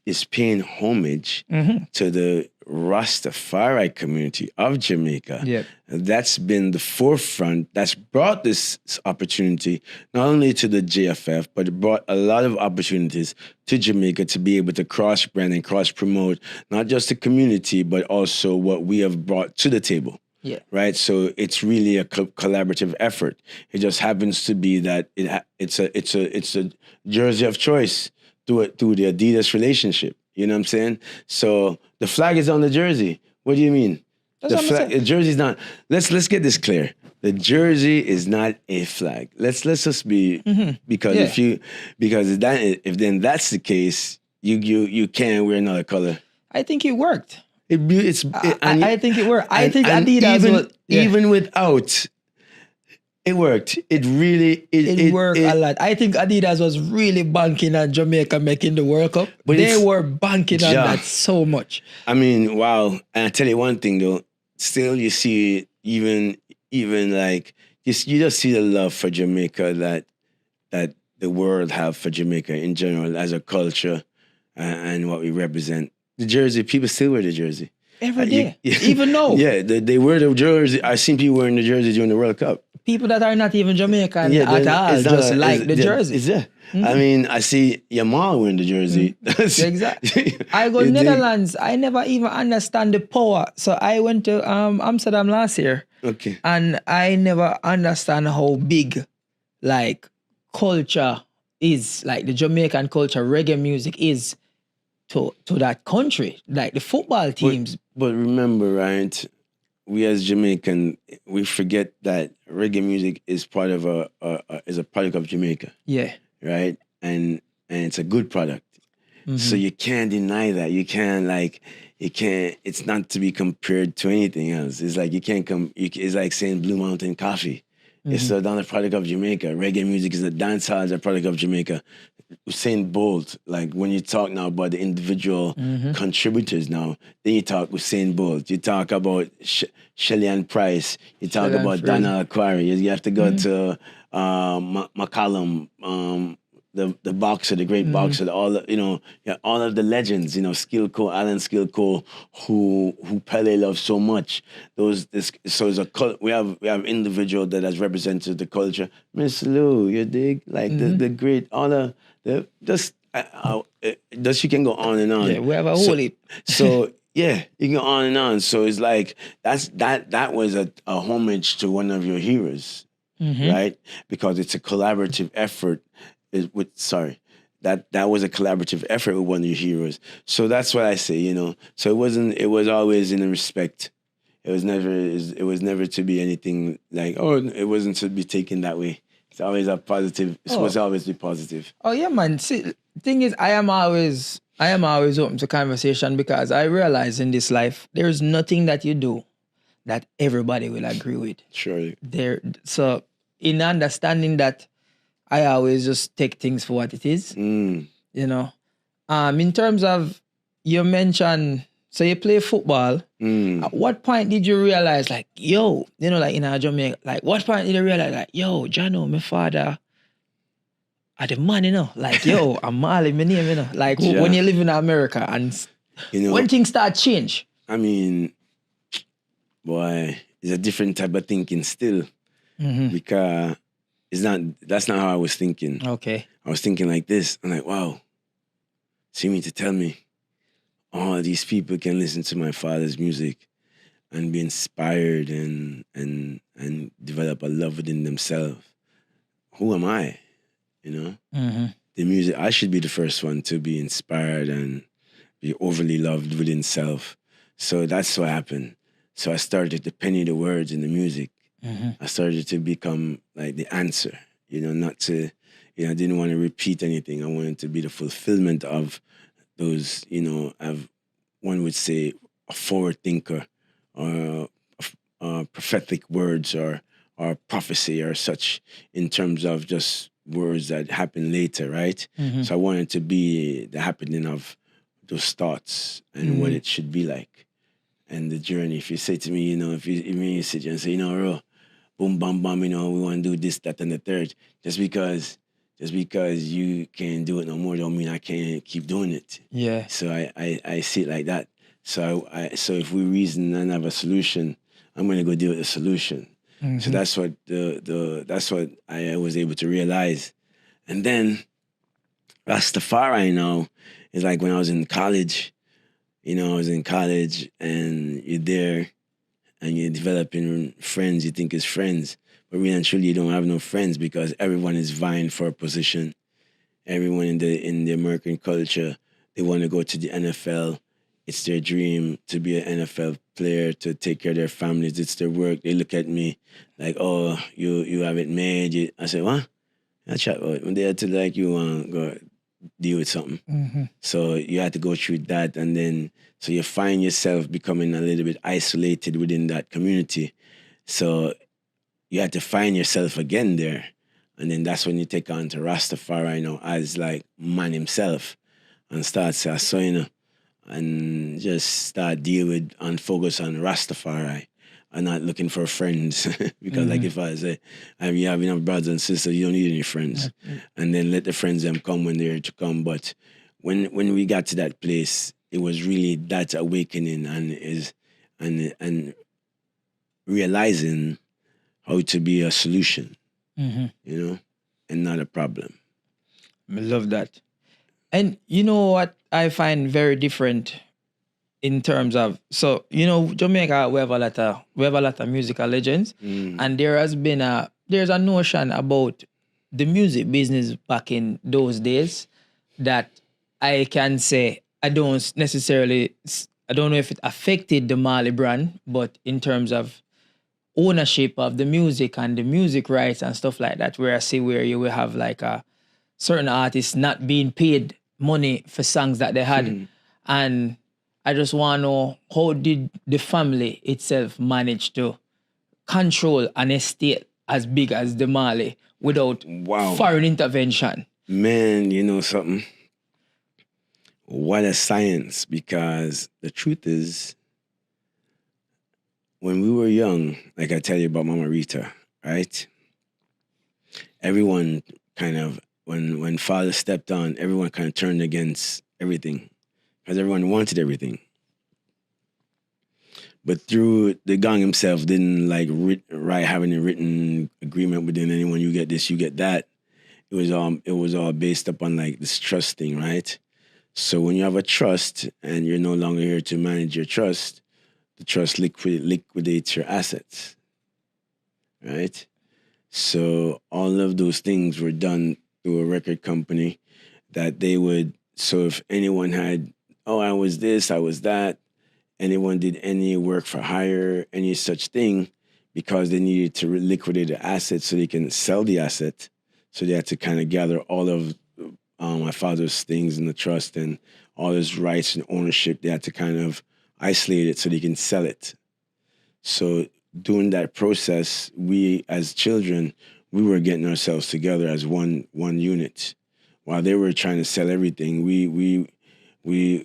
is paying homage to the Rastafari community of Jamaica. Yep. That's been the forefront. That's brought this opportunity not only to the JFF, but it brought a lot of opportunities to Jamaica to be able to cross-brand and cross-promote not just the community, but also what we have brought to the table. Yeah. Right. So it's really a collaborative effort. It just happens to be that it's a jersey of choice through the Adidas relationship. You know what I'm saying? So the flag is on the jersey. What do you mean? The jersey's not. Let's get this clear. The jersey is not a flag. Let's just be because if then that's the case, you can't wear another color. I think it worked. I think it worked. I think Adidas even without it worked. It really it worked a lot. I think Adidas was really banking on Jamaica making the World Cup. But they were banking on that so much. I mean, wow. And I tell you one thing though, still you see even like you just see the love for Jamaica that the world have for Jamaica in general as a culture and what we represent. The jersey, people still wear the jersey. Every day. Even though. Yeah, they wear the jersey. I've seen people wearing the jersey during the World Cup. People that are not even Jamaican at all just like the jersey. Yeah. I mean, I see Yamal wearing the jersey. Exactly. I go to Netherlands. I never even understand the power. So I went to Amsterdam last year. Okay. And I never understand how big, like, culture is, like the Jamaican culture, reggae music is to that country, like the football teams. But remember, right? We as Jamaican, we forget that reggae music is part of is a product of Jamaica. Yeah. Right, and it's a good product. So you can't deny that. You can't. It's not to be compared to anything else. It's like you can't come. It's like saying Blue Mountain Coffee. It's not a product of Jamaica. Reggae music is a dancehall, is a product of Jamaica. Usain Bolt, like when you talk now about the individual contributors now, then you talk Usain Bolt, you talk about Shelly-Ann Price, you talk about Donald Quarry, you have to go to McCallum, the boxer, the great boxer, all of the legends, Skilco, Alan Skilco, who Pele loves so much. We have individual that has represented the culture. Miss Lou, you dig? Like the great, you can go on and on. Yeah, we have a whole heap. So yeah, you can go on and on. So it's like that was a homage to one of your heroes. right? Because it's a collaborative effort. That was a collaborative effort with one of your heroes. So that's what I say, So it was always in a respect. It was never to be anything like, oh, it wasn't to be taken that way. It's always a positive. It was always be positive. Oh yeah, man. See, thing is, I am always open to conversation because I realize in this life there's nothing that you do that everybody will agree with. Surely. So in understanding that, I always just take things for what it is. Mm. In terms of, you mentioned, so you play football. At what point did you realize, like, yo, like in our Jamaica, like, what point did you realize, like, yo, Jano, my father, are the man, like, yo, I'm Marley, my name, like, when you live in America and when things start change. I mean, boy, it's a different type of thinking still, because that's not how I was thinking. Okay. I was thinking like this. I'm like, wow, so you mean to tell me all these people can listen to my father's music and be inspired and develop a love within themselves? Who am I? The music, I should be the first one to be inspired and be overly loved within self. So that's what happened. So I started to penny the words in the music. I started to become like the answer, not to, I didn't want to repeat anything. I wanted to be the fulfillment of those, of, one would say, a forward thinker, or prophetic words, or prophecy, or such, in terms of just words that happen later, right? So I wanted to be the happening of those thoughts and what it should be like, and the journey. If you say to me, if you sit here and say, Ro, boom, bam, bam, we want to do this, that, and the third, just because you can't do it no more don't mean I can't keep doing it. Yeah. So I see it like that. So so if we reason and have a solution, I'm gonna go deal with the solution. So that's what that's what I was able to realize. And then Rastafari now is like when I was in college. I was in college and you're there and you're developing friends you think is friends. But really and truly, you don't have no friends because everyone is vying for a position. Everyone in the American culture, they want to go to the NFL. It's their dream to be an NFL player, to take care of their families. It's their work. They look at me like, oh, you have it made. I say, what? I chat about when they had to like you want to go deal with something. So you had to go through that, and then so you find yourself becoming a little bit isolated within that community. So you had to find yourself again there. And then that's when you take on to Rastafari as like man himself and start saying, and just start deal with and focus on Rastafari and not looking for friends. Because like if I say, you have enough brothers and sisters, you don't need any friends. And then let the friends them come when they're to come. But when we got to that place, it was really that awakening and realizing how to be a solution, and not a problem. I love that. And you know what I find very different in terms of, so Jamaica, we have a lot of musical legends, and there's a notion about the music business back in those days that I can say I don't know if it affected the Marley brand, but in terms of ownership of the music and the music rights and stuff like that, where I see where you will have like a certain artists not being paid money for songs that they had. And I just want to know, how did the family itself manage to control an estate as big as the Marley without foreign intervention? Man, you know something? What a science, because the truth is, when we were young, like I tell you about Mama Rita, right? Everyone kind of, when father stepped on, everyone kind of turned against everything because everyone wanted everything. But through the gang himself didn't like having a written agreement within anyone, you get this, you get that. It was all based upon like this trust thing, right? So when you have a trust and you're no longer here to manage your trust, the trust liquidates your assets, right? So all of those things were done through a record company that they would. So if anyone had, oh, I was this, I was that, anyone did any work for hire, any such thing, because they needed to liquidate the asset so they can sell the asset. So they had to kind of gather all of my father's things in the trust and all his rights and ownership. They had to kind of isolate it so they can sell it. So during that process, we as children, we were getting ourselves together as one unit. While they were trying to sell everything, we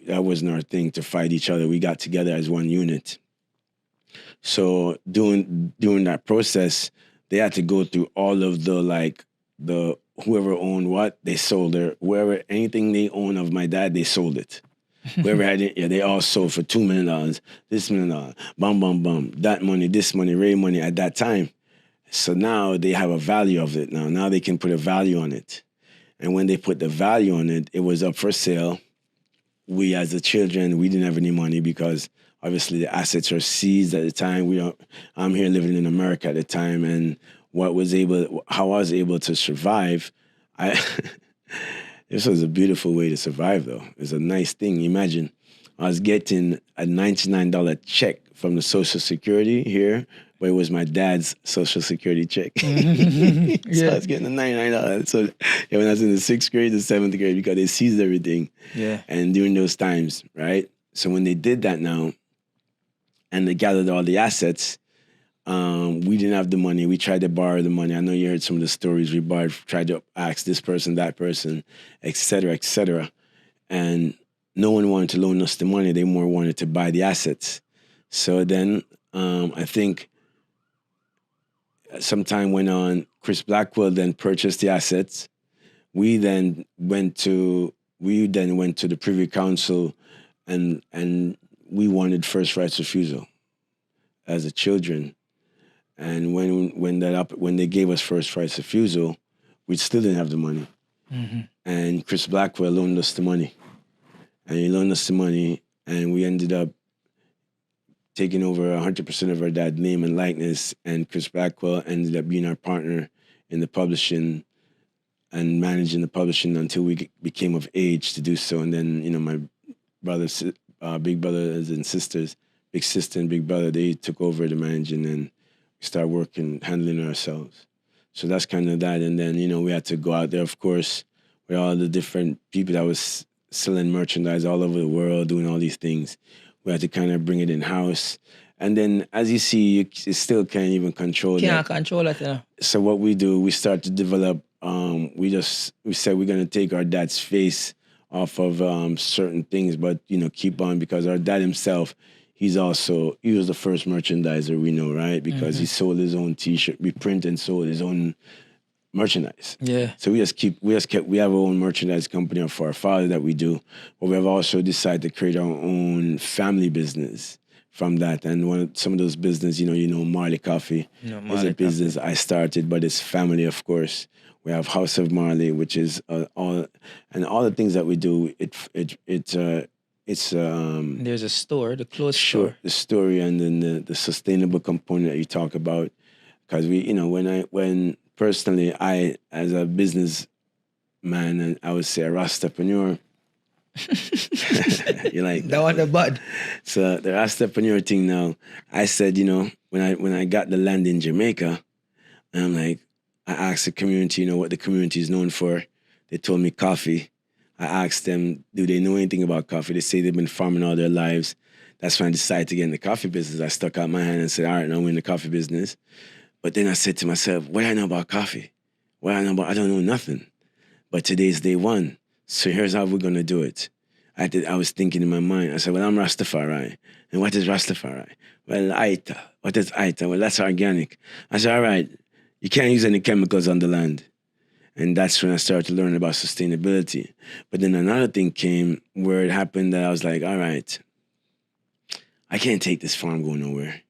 that wasn't our thing to fight each other. We got together as one unit. So during that process, they had to go through all of the whoever owned what, they sold their whoever anything they owned of my dad, they sold it. Whoever had it, yeah, they all sold for $2 million, this $1 million, bum bum bum, that money, this money, Ray money at that time. So now they have a value of it now. Now they can put a value on it. And when they put the value on it, it was up for sale. We as the children, we didn't have any money because obviously the assets are seized at the time. I'm here living in America at the time, and how I was able to survive, I this was a beautiful way to survive though. It's a nice thing. Imagine I was getting a $99 check from the Social Security here, but it was my dad's Social Security check. So I was getting a $99. So yeah, when I was in the 6th grade, the 7th grade, because they seized everything. Yeah. And during those times, right? So when they did that now, and they gathered all the assets, we didn't have the money. We tried to borrow the money. I know you heard some of the stories. We tried to ask this person, that person, et cetera, et cetera. And no one wanted to loan us the money. They more wanted to buy the assets. So then I think some time went on. Chris Blackwell then purchased the assets. We then went to the Privy Council, and we wanted first rights refusal as a children. And when they gave us first rights refusal, we still didn't have the money. Mm-hmm. And Chris Blackwell loaned us the money. And he loaned us the money, and we ended up taking over 100% of our dad's name and likeness. And Chris Blackwell ended up being our partner in the publishing and managing the publishing until we became of age to do so. And then, my brothers, big brothers and sisters, big sister and big brother, they took over the managing and start working, handling ourselves. So that's kind of that. And then, we had to go out there, of course, with all the different people that was selling merchandise all over the world, doing all these things. We had to kind of bring it in-house. And then, as you see, you still can't even control that. Can't control it, yeah. So what we do, we start to develop, we said we're going to take our dad's face off of certain things, but, keep on, because our dad himself, he was the first merchandiser we know, right? Because he sold his own T-shirt. We print and sold his own merchandise. Yeah. So we have our own merchandise company for our father that we do, but we have also decided to create our own family business from that. And some of those business, Marley Coffee is a business I started, but it's family, of course. We have House of Marley, which is all the things that we do. It's there's a store, the clothes store. The story, and then the sustainable component that you talk about. Because when personally, I, as a business man, and I would say a Rastapreneur, you like that one, the bud. So the Rastapreneur thing now, I said, when I got the land in Jamaica, and I'm like, I asked the community, what the community is known for. They told me coffee. I asked them, do they know anything about coffee? They say they've been farming all their lives. That's when I decided to get in the coffee business. I stuck out my hand and said, all right, now I'm in the coffee business. But then I said to myself, what do I know about coffee? I don't know nothing. But today's day one. So here's how we're going to do it. I was thinking in my mind. I said, well, I'm Rastafari. And what is Rastafari? Well, Aita. What is Aita? Well, that's organic. I said, all right, you can't use any chemicals on the land. And that's when I started to learn about sustainability. But then another thing came where it happened that I was like, all right, I can't take this farm going nowhere.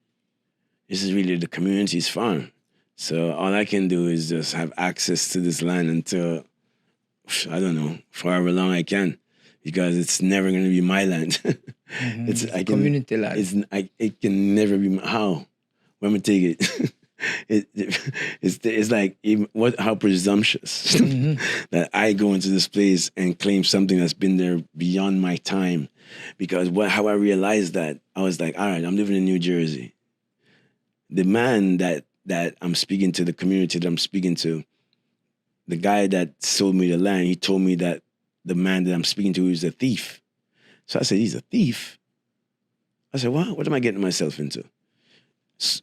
This is really the community's farm. So all I can do is just have access to this land until, I don't know, for however long I can, because it's never going to be my land. It's community land. It can never be how. Where am I take it? it's like how presumptuous that I go into this place and claim something that's been there beyond my time. Because how I realized that, I was like, all right, I'm living in New Jersey. The man that I'm speaking to, the community that I'm speaking to, the guy that sold me the land, he told me that the man that I'm speaking to is a thief. So I said, he's a thief? I said, what am I getting myself into?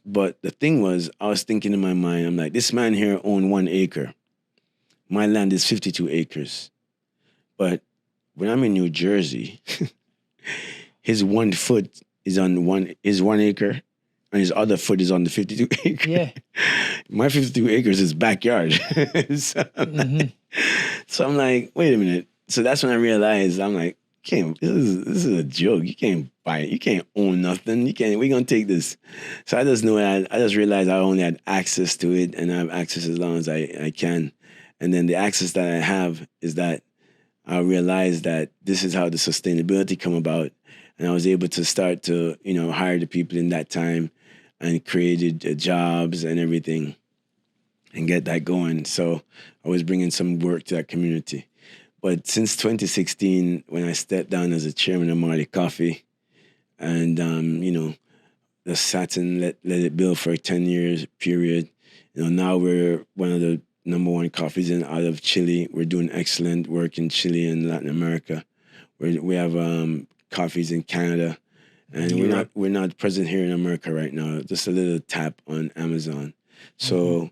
But the thing was, I was thinking in my mind, I'm like, this man here owned 1 acre. My land is 52 acres. But when I'm in New Jersey, his 1 foot is on his 1 acre, and his other foot is on the 52 acre. Yeah. My 52 acres is backyard. So I'm like, wait a minute. So that's when I realized, I'm like, this is a joke. You can't buy it. You can't own nothing. We're going to take this. So I just know I just realized I only had access to it, and I have access as long as I can. And then the access that I have is that I realized that this is how the sustainability come about. And I was able to start to, hire the people in that time and created jobs and everything and get that going. So I was bringing some work to that community. But since 2016, when I stepped down as a chairman of Marley Coffee, and just sat and let it build for a 10 years period, now we're one of the #1 coffees out of Chile. We're doing excellent work in Chile and Latin America. We have coffees in Canada, and we're not present here in America right now. Just a little tap on Amazon. So.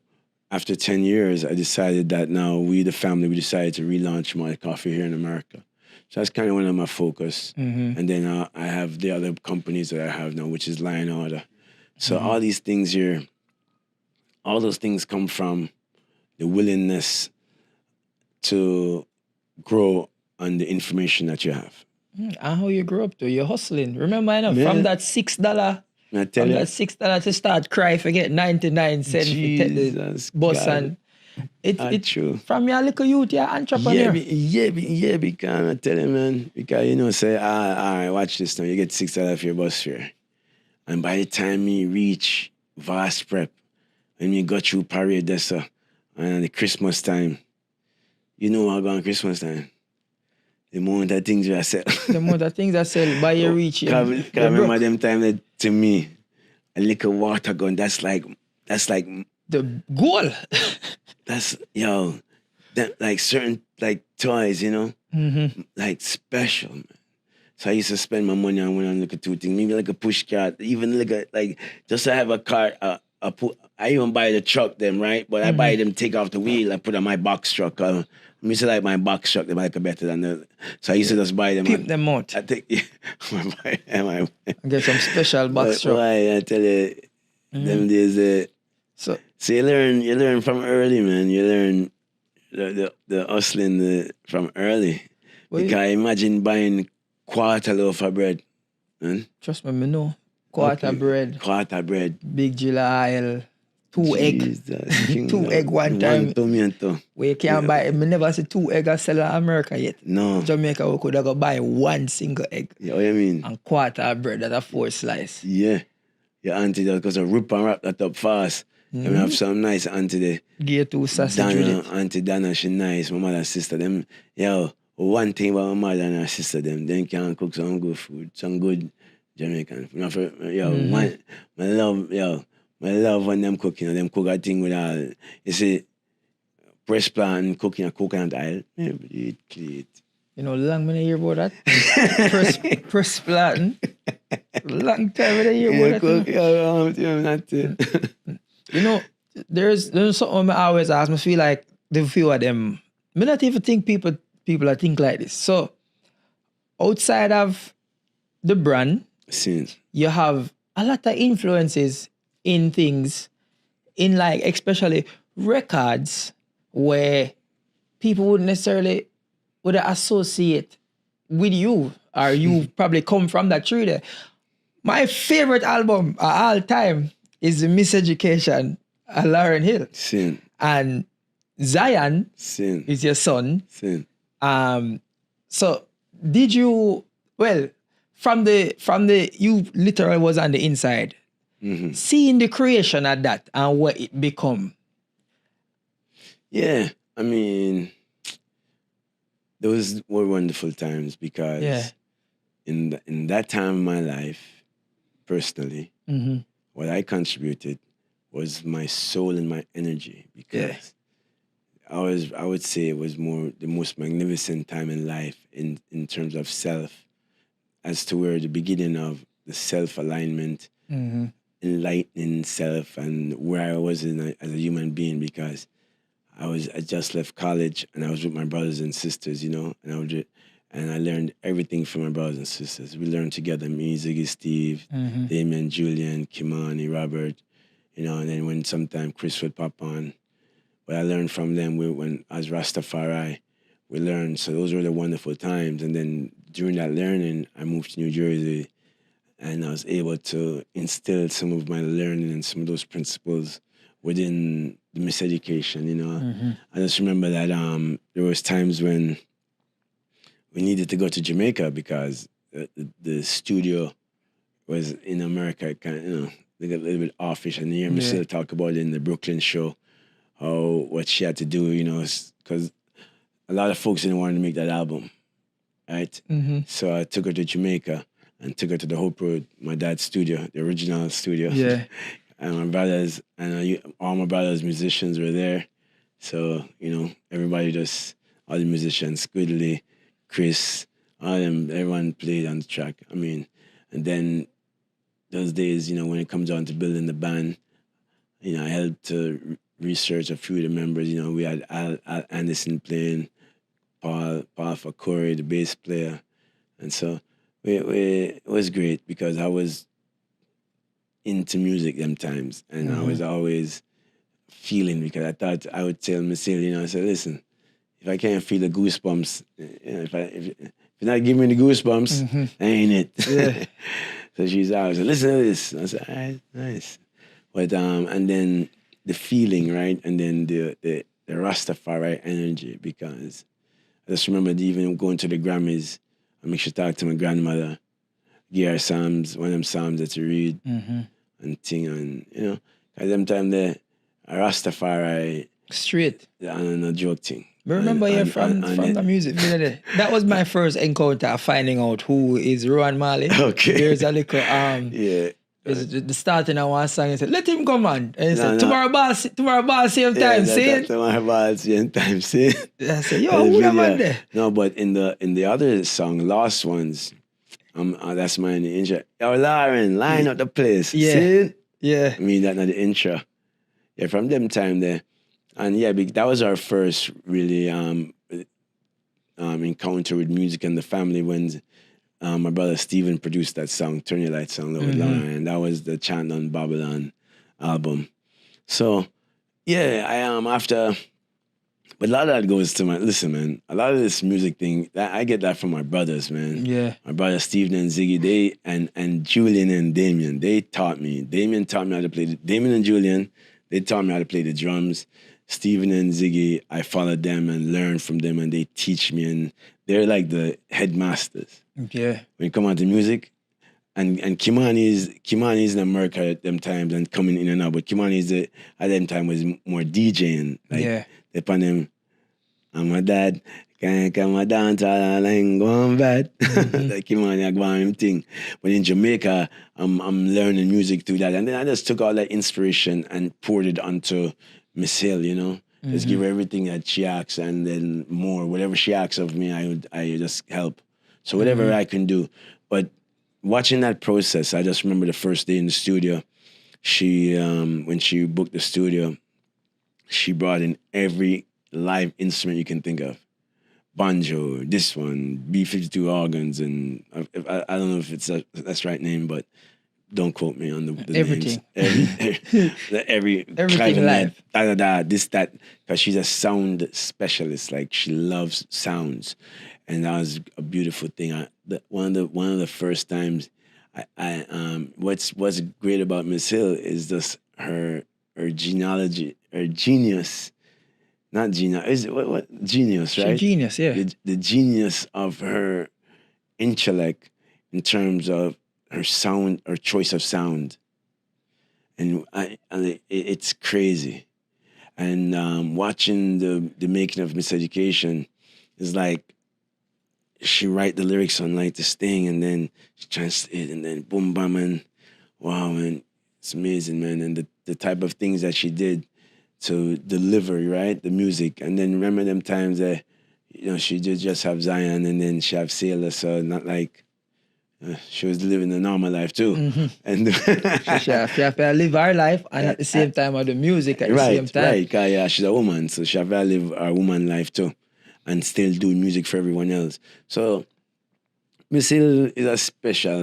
After 10 years, I decided that now we decided to relaunch Marley Coffee here in America. So that's kind of one of my focus. And then I have the other companies that I have now, which is Lion Order. So all these things here, all those things come from the willingness to grow on the information that you have. And how you grew up though? You're hustling. Remember, from that $6, that $6 to start cry for get 99 cents to take the bus, and it's true. From your little youth, you're entrepreneur. Yeah, because I tell you, man, because say, all right, watch this now. You get $6 for your bus fare, and by the time you reach Vast Prep, when you go through Parade Dessa, and the Christmas time, what going Christmas time. The amount of things I sell. By your reach. I remember them time that, to me, a little water gun, that's like the goal. That's, like certain, like toys, like special, man. So I used to spend my money on one of the 2 things, maybe like a push cart, even like just to have a car, I even buy the truck them, right? But I buy them, take off the wheel, I put on my box truck. I used to like my box truck, they like better than so I used to just buy them. Keep them out. I think, I get some special box truck. Why, I tell you, them days, so you learn from early, man. You learn the hustling from early. Because imagine buying quarter loaf of bread. Man. Trust me, know. Quarter bread. Big July, 2 egg. 2 egg one time. One tomato. We can't buy, I never see 2 egg sell in America yet. No. Jamaica, we could have go buy 1 single egg. Yeah, what you mean? And quarter bread, that's a 4 slice. Yeah. Your auntie does, because I rip and wrap that up fast. And we have some nice auntie there. Get 2 sausage with it. Auntie Dana, she nice. My mother and sister, them, one thing about my mother and her sister, them can cook some good food, some good Jamaican food. My love when them cooking, them cook a thing with all, you see, press plant cooking a coconut oil. Clean. Long when I hear about that. press plant. Long time when I hear about that. There's something I always ask. I feel like the few of them, I not even think people are think like this. So, outside of the brand, you have a lot of influences in things, in like especially records where people wouldn't necessarily would associate with you, or you probably come from that tree there. My favorite album of all time is the Miseducation of Lauryn Hill. And Zion is your son. So did you, from the you literally was on the inside. Seeing the creation of that and what it become. Yeah, I mean, those were wonderful times because Yeah. in that time of my life, personally, Mm-hmm. what I contributed was my soul and my energy because I would say it was more the most magnificent time in life in terms of self, as to where the beginning of the self alignment, Mm-hmm. enlightening self, and where I was as a human being because I just left college and I was with my brothers and sisters, you know, and I learned everything from my brothers and sisters. We learned together, me, Ziggy, Steve, Mm-hmm. Damien, Julian, Kimani, Robert, you know, and then when sometime Chris would pop on, what I learned from them when as Rastafari, we learned. So those were the wonderful times. And then during that learning, I moved to New Jersey and I was able to instill some of my learning and some of those principles within the miseducation, you know. Mm-hmm. I just remember that there was times when we needed to go to Jamaica because the studio was in America, kind of, you know, they got a little bit offish. And you hear me still talk about it in the Brooklyn show, how what she had to do, you know, because a lot of folks didn't want to make that album, right? Mm-hmm. So I took her to Jamaica and took her to the Hope Road, my dad's studio, the original studio. Yeah. And my brothers, and all my brothers' musicians were there. So, you know, everybody just, all the musicians, Squidly, Chris, all them, everyone played on the track. I mean, and then those days, you know, when it comes down to building the band, you know, I helped to research a few of the members. You know, we had Al Anderson playing, Paul Fakori, the bass player. And so it was great because I was into music them times, and I was always feeling, because I thought I would tell myself, you know, I said, listen, if I can't feel the goosebumps, you know, if you're not giving me the goosebumps, I ain't it. Yeah. So she's always, listen to this. I said, all right, nice. But and then the feeling, right, and then the Rastafari energy, because I just remember even going to the Grammys, I make sure to talk to my grandmother, give her psalms, one of them psalms that you read, and thing, and you know, at them time there, a Rastafari, Straight. and a joke thing. Remember you from the music video there. That was my first encounter of finding out who is Rohan Marley. Okay. There's a little Yeah. the starting of one song, he said, let him come on. And he said, No. tomorrow ball same time, see it? Tomorrow ball same time, see it? I said, yo, who that man there? No, but in the other song, Lost Ones, that's my intro. Yo, Lauren, line up the place. Yeah. See it? Yeah. I mean, that's not the intro. Yeah, from them time there. And yeah, that was our first really encounter with music in the family when my brother Steven produced that song, Turn Your Lights On Low with Lauren, and that was the Chant on Babylon album. So yeah, I after, but a lot of that goes to listen, man, a lot of this music thing, I get that from my brothers, man. Yeah. My brother Steven and Ziggy, and Julian and Damien, they taught me. Damien taught me how to play, Damien and Julian, they taught me how to play the drums. Stephen and Ziggy, I followed them and learned from them, and they teach me, and they're like the headmasters. Yeah. When it comes out to music, and Kimani is in America at them times and coming in and out, but Kimani is at them time was more DJing. Like, Yeah. they put him, and my dad, can't come down to all and go on bad. Like Kimani, I go on him thing. But in Jamaica, I'm learning music through that. And then I just took all that inspiration and poured it onto Miss Hill, you know. Just give her everything that she asks, and then more. Whatever she asks of me, I just help. So whatever I can do. But watching that process, I just remember the first day in the studio, she when she booked the studio, she brought in every live instrument you can think of. Banjo, this one, B-52 organs, and I don't know if that's the right name, but don't quote me on the Everything. names. Everything live. This, that, because she's a sound specialist. Like, she loves sounds, and that was a beautiful thing. One of the first times, what's great about Miss Hill is just her genealogy, her genius. Not genius. Is it what genius, right? She's genius, yeah. The genius of her intellect in terms of her sound, her choice of sound. and it's crazy. And watching the making of Miseducation is like she write the lyrics on like this thing, and then she translate, and then boom, bam, and wow, man, it's amazing, man. And the type of things that she did to deliver, right, the music. And then remember them times that she did just have Zion, and then she have Sailor, so not like she was living a normal life too. Mm-hmm. And she have to live her life and at the same time of the music at the same time. Right, because yeah, she's a woman, so she have to live her woman life too, and still do music for everyone else. So Miss Hill is a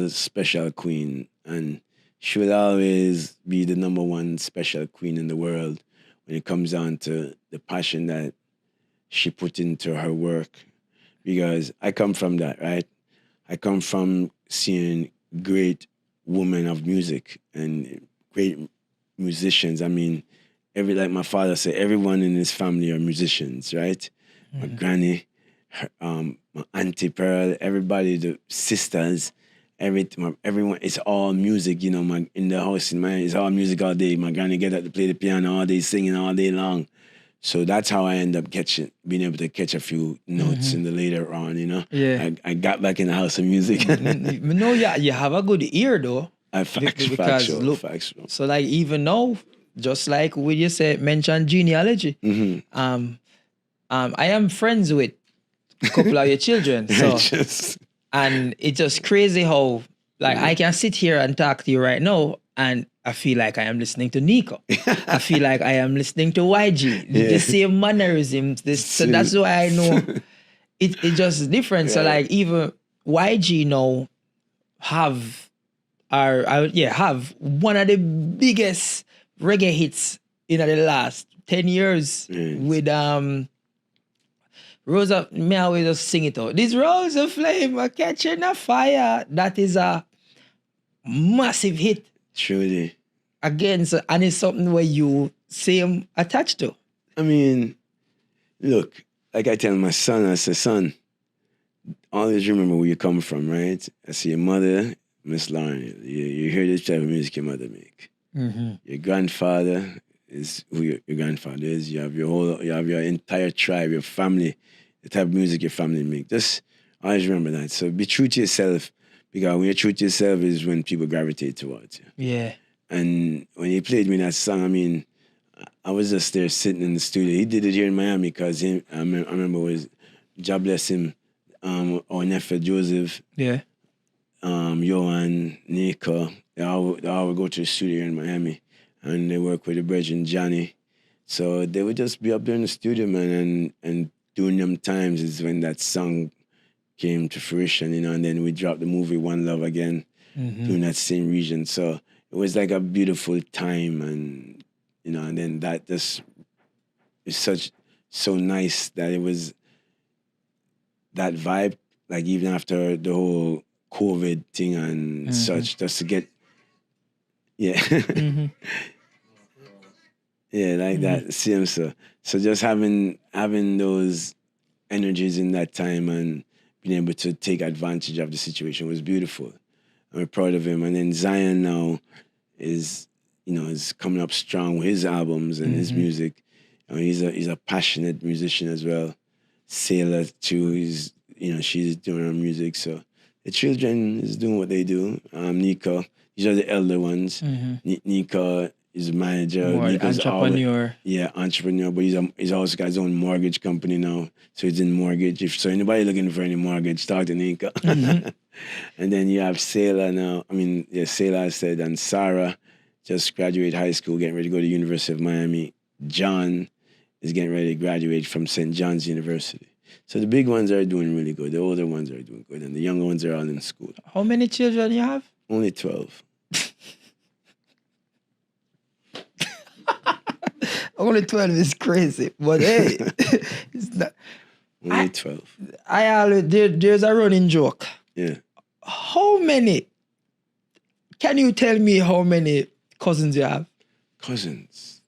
special queen, and she will always be the number one special queen in the world when it comes down to the passion that she put into her work. Because I come from that, right? I come from seeing great women of music and great musicians. I mean, like my father said, everyone in his family are musicians, right? My granny, my auntie Pearl, everybody, the sisters, everyone. It's all music, in the house. It's all music all day. My granny get up to play the piano all day, singing all day long. So that's how I end up being able to catch a few notes in the later on, Yeah. I got back in the house of music. No, yeah, you have a good ear though. Factual. So like even now, just like when you mention genealogy, I am friends with a couple of your children. So and it's just crazy how like I can sit here and talk to you right now, and I feel like I am listening to Nico. I feel like I am listening to YG. The same mannerisms. So that's why I know it's just different. So like even YG now have one of the biggest reggae hits in the last 10 years with Rose of, me always just sing it out. This rose of flame are catching a fire. That is a massive hit. Truly. Again, so, and it's something where you same attached to. I mean, look, like I tell my son, I say, son, always remember where you come from, right? I see your mother, Miss Lauren, you hear this type of music your mother make. Your grandfather is who your grandfather is. You have your entire tribe, your family, the type of music your family make. Just always remember that. So be true to yourself, because when you're true to yourself is when people gravitate towards you. Yeah. And when he played me that song, I mean, I was just there sitting in the studio. He did it here in Miami because I remember it was, God bless him, our nephew Joseph, Johan, Nico, they all would go to the studio here in Miami, and they work with the brethren Johnny. So they would just be up there in the studio, man, and during them times is when that song came to fruition, and then we dropped the movie One Love again during that same region. So it was like a beautiful time, and and then that just is so nice that it was that vibe, like even after the whole COVID thing and such, just to get that same so just having those energies in that time and being able to take advantage of the situation was beautiful. I'm proud of him. And then Zion now is coming up strong with his albums and his music. He's a passionate musician as well. Sailor too, she's doing her music. So the children is doing what they do. Nico, these are the elder ones. Nico is a manager. More Nico's entrepreneur. Entrepreneur, but he's also got his own mortgage company now. So he's in mortgage. So anybody looking for any mortgage, talk to Nico. And then you have Sailor now. Sailor I said, and Sarah just graduated high school, getting ready to go to the University of Miami. John is getting ready to graduate from St. John's University. So the big ones are doing really good. The older ones are doing good. And the younger ones are all in school. How many children you have? Only 12. Only 12 is crazy. But hey, it's not. Only 12. There's a running joke. Yeah. How many? Can you tell me how many cousins you have? Cousins.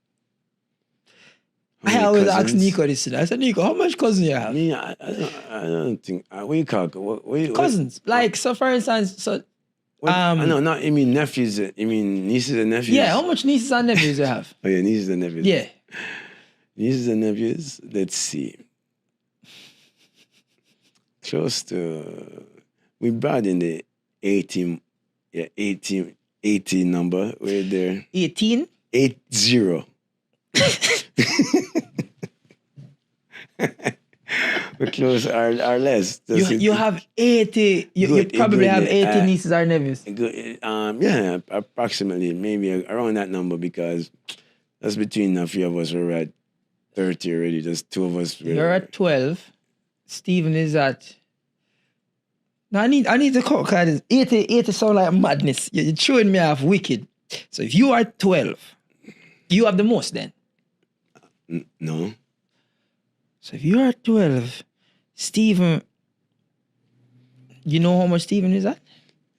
I always ask Nico this. I said, Nico, how much cousins you have? I don't think. What you call cousins? Like, so for instance, so What? No, not. I mean nephews. I mean nieces and nephews. Yeah, how much nieces and nephews you have? Oh yeah, nieces and nephews. Yeah. Nieces and nephews. Let's see. Close to. We brought in the 18. Yeah, 18 number. We're there. 18? 80. We're close or less. You have 80. You probably have 80 nieces or nephews. Good. Yeah, approximately, maybe around that number, because that's between a few of us. We're at 30 already. Just two of us. You're at 12. Stephen is at. No, I need to call because 80 sound like madness. You're showing me off wicked. So if you are 12, you have the most then. No. So if you are 12, Stephen, you know how much Stephen is at?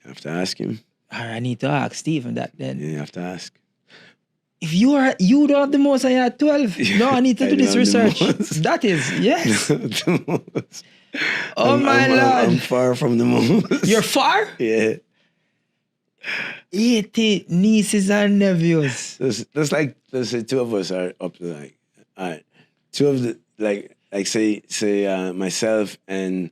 You have to ask him. I need to ask Stephen that then. Yeah, you have to ask. If you don't have the most and you're at 12, no, I need to do this research. That is, yes. The most. Oh my Lord. I'm far from the most. You're far? Yeah. 80 nieces and nephews. That's like, let's say two of us are up to like, all right, two of the, like say myself and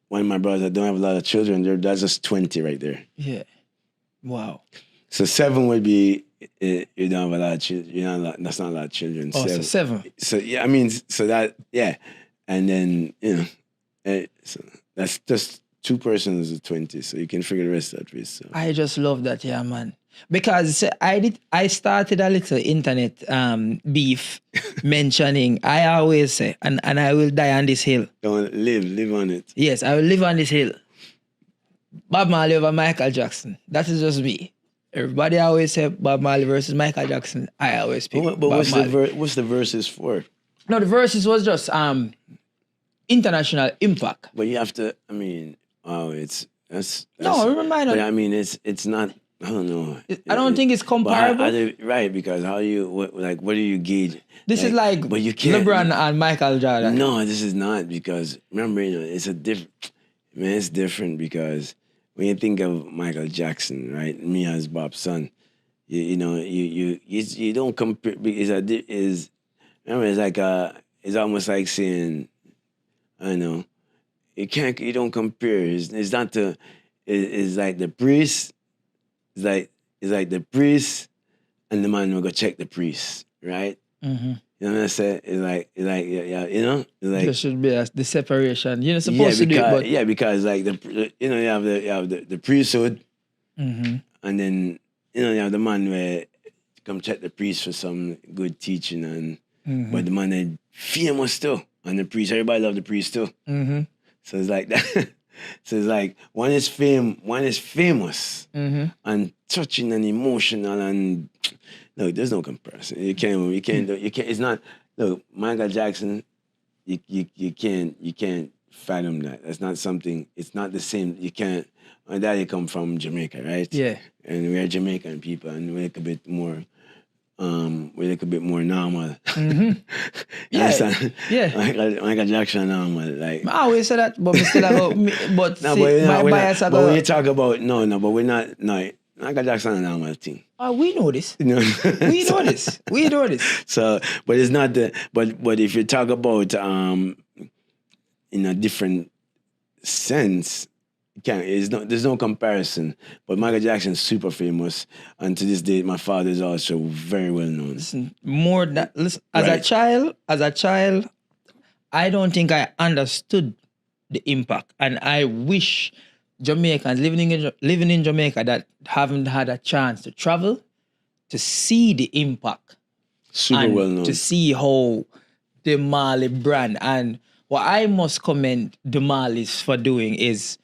one of my brothers that don't have a lot of children, that's just 20 right there. Yeah. Wow. So 7 would be, you don't have a lot of children, that's not a lot of children. Oh, 7. So 7. So yeah, I mean, so that, yeah. And then, so that's just 2 persons of 20, so you can figure the rest out with. So. I just love that, yeah, man. Because I started a little internet beef mentioning, I always say, and I will die on this hill. Don't live on it. Yes, I will live on this hill. Bob Marley over Michael Jackson. That is just me. Everybody always say Bob Marley versus Michael Jackson. I always pick But Bob Marley. What's the verses for? No, the verses was just international impact. But you have to, I mean, that's no, remind But I mean, it's not. I don't know. I don't think it's comparable. Right, because what do you gauge? This is like but you can't, LeBron and Michael Jordan. No, this is not, because remember, it's a different. Man, it's different because when you think of Michael Jackson, right? Me as Bob's son, you don't compare. Remember, it's like it's almost like saying, I know, you don't compare. It's not the, it's like the priest. It's like the priest and the man will go check the priest, right? Mm-hmm. You know what I'm saying? It's like yeah, you know? It's like there should be the separation. You're not supposed to do it, but because like you have the priesthood, mm-hmm. and then you have the man where come check the priest for some good teaching, and mm-hmm. but the man is famous too, and the priest, everybody love the priest too. Mm-hmm. So it's like that. So it's like one is famous mm-hmm. and touching and emotional, and no, there's no comparison. You can't. It's not. Look, Michael Jackson. You can't fathom that. That's not something. It's not the same. You can't. My daddy come from Jamaica, right? Yeah. And we're Jamaican people, and we're a bit more. We're a bit more normal. Mm-hmm. Yeah, yeah. Michael Jackson normal, like. I always say that, but we still about. But no, see, my bias but when you talk about but we're not. No, Michael Jackson a normal thing. We know this. You know? We know this. We know this. So, but it's not the. But if you talk about in a different sense. There's no comparison. But Michael Jackson's super famous, and to this day, my father is also very well known. Listen, as a child, I don't think I understood the impact, and I wish Jamaicans living in Jamaica that haven't had a chance to travel to see the impact, super well known, to see how the Marley brand, and what I must commend the Marleys for doing is.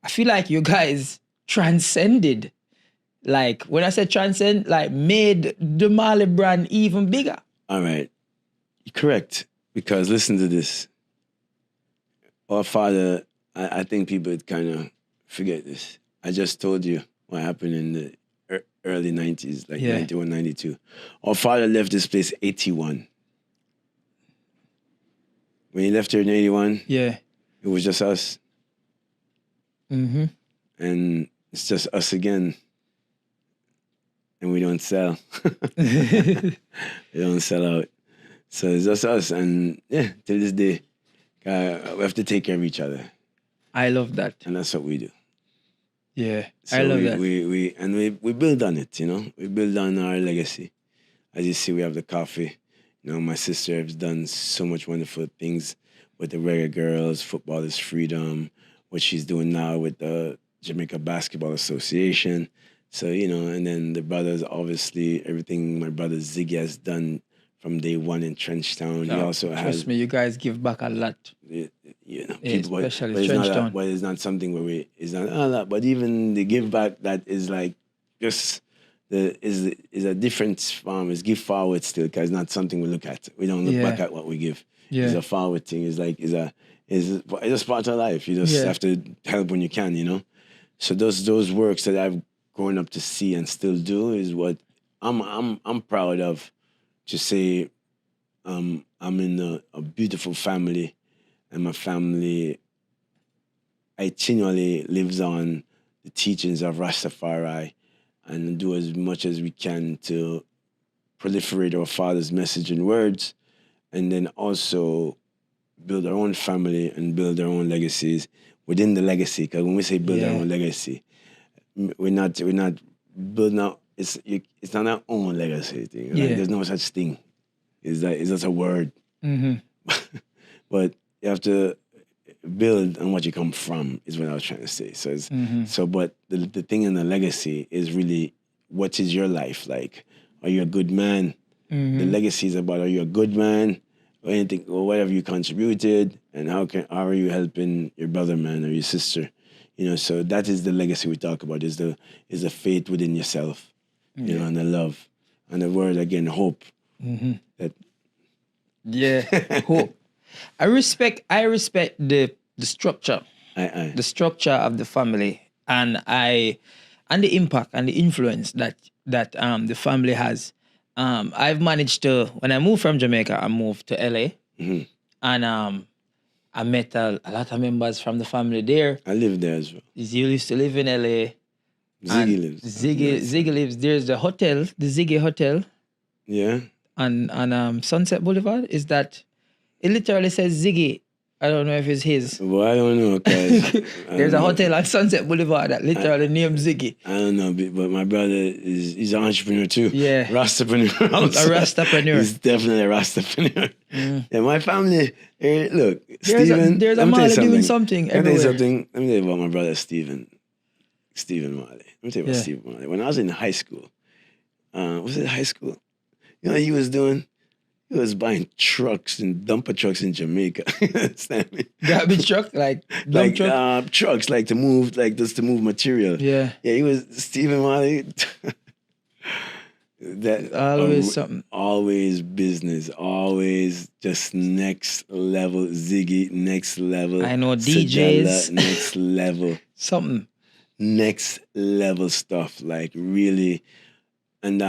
I feel like you guys transcended. Like, when I said transcend, like, made the Marley brand even bigger. All right. You're correct. Because listen to this. Our father, I think people kind of forget this. I just told you what happened in the early 90s, like 91, 92. Our father left this place 81. When he left here in 81, it was just us. Mm-hmm. And it's just us again, and we don't sell. We don't sell out. So it's just us, and yeah, till this day, we have to take care of each other, I love that. and that's what we do. Yeah, So I love we, that. we build on it, we build on our legacy. As you see, we have the coffee. My sister has done so much wonderful things with the Reggae Girls, Football is Freedom, what she's doing now with the Jamaica Basketball Association. So, and then the brothers, obviously, everything my brother Ziggy has done from day one in Trenchtown. He also has. Trust me, you guys give back a lot. People, especially but it's Trenchtown. but it's not something where it's not a lot. But even the give back that is like just is a different form. It's give forward still, because it's not something we look at. We don't look back at what we give. Yeah. It's a forward thing. It's just part of life. You just have to help when you can. So those works that I've grown up to see and still do is what I'm proud of. To say, I'm in a beautiful family, and my family continually lives on the teachings of Rastafari, and do as much as we can to proliferate our Father's message in words, and then also build our own family and build our own legacies within the legacy. Because when we say build our own legacy, we're not building out. It's not our own legacy thing. Like, there's no such thing. It's just a word. Mm-hmm. But you have to build on what you come from, is what I was trying to say. So but the thing in the legacy is really, what is your life like? Are you a good man? The legacy is about, are you a good man? Or anything, or whatever you contributed, and how are you helping your brother, man, or your sister? So that is the legacy we talk about, is the faith within yourself, and the love. And the word again, hope. That hope. I respect the structure. The structure of the family, and the impact and the influence that the family has. I've managed to, when I moved from Jamaica, I moved to LA, and I met a lot of members from the family there. I lived there as well. You used to live in LA. Ziggy lives. Ziggy lives. There's the hotel, the Ziggy Hotel. Yeah. On Sunset Boulevard. Is that? It literally says Ziggy. I don't know if it's his. Well, I don't know, cause there's a hotel on Sunset Boulevard that literally named Ziggy. I don't know, but my brother he's an entrepreneur too. Yeah. Rastapreneur. A Rastapreneur. He's definitely a Rastapreneur. Yeah, my family, look, there's Stephen. There's a Marley doing something everywhere. Let me tell you about my brother Stephen Marley. Let me tell you about Stephen Marley. When I was in high school, was it high school? You know what he was doing? He was buying trucks and dumper trucks in Jamaica. Understand me? Garbage truck, like dump truck? Trucks, like to move material. Yeah. Yeah, he was Stephen Marley. That always something. Always business. Always just next level. Ziggy, next level. I know DJs. Sedella, next level. Something. Next level stuff. Like really, and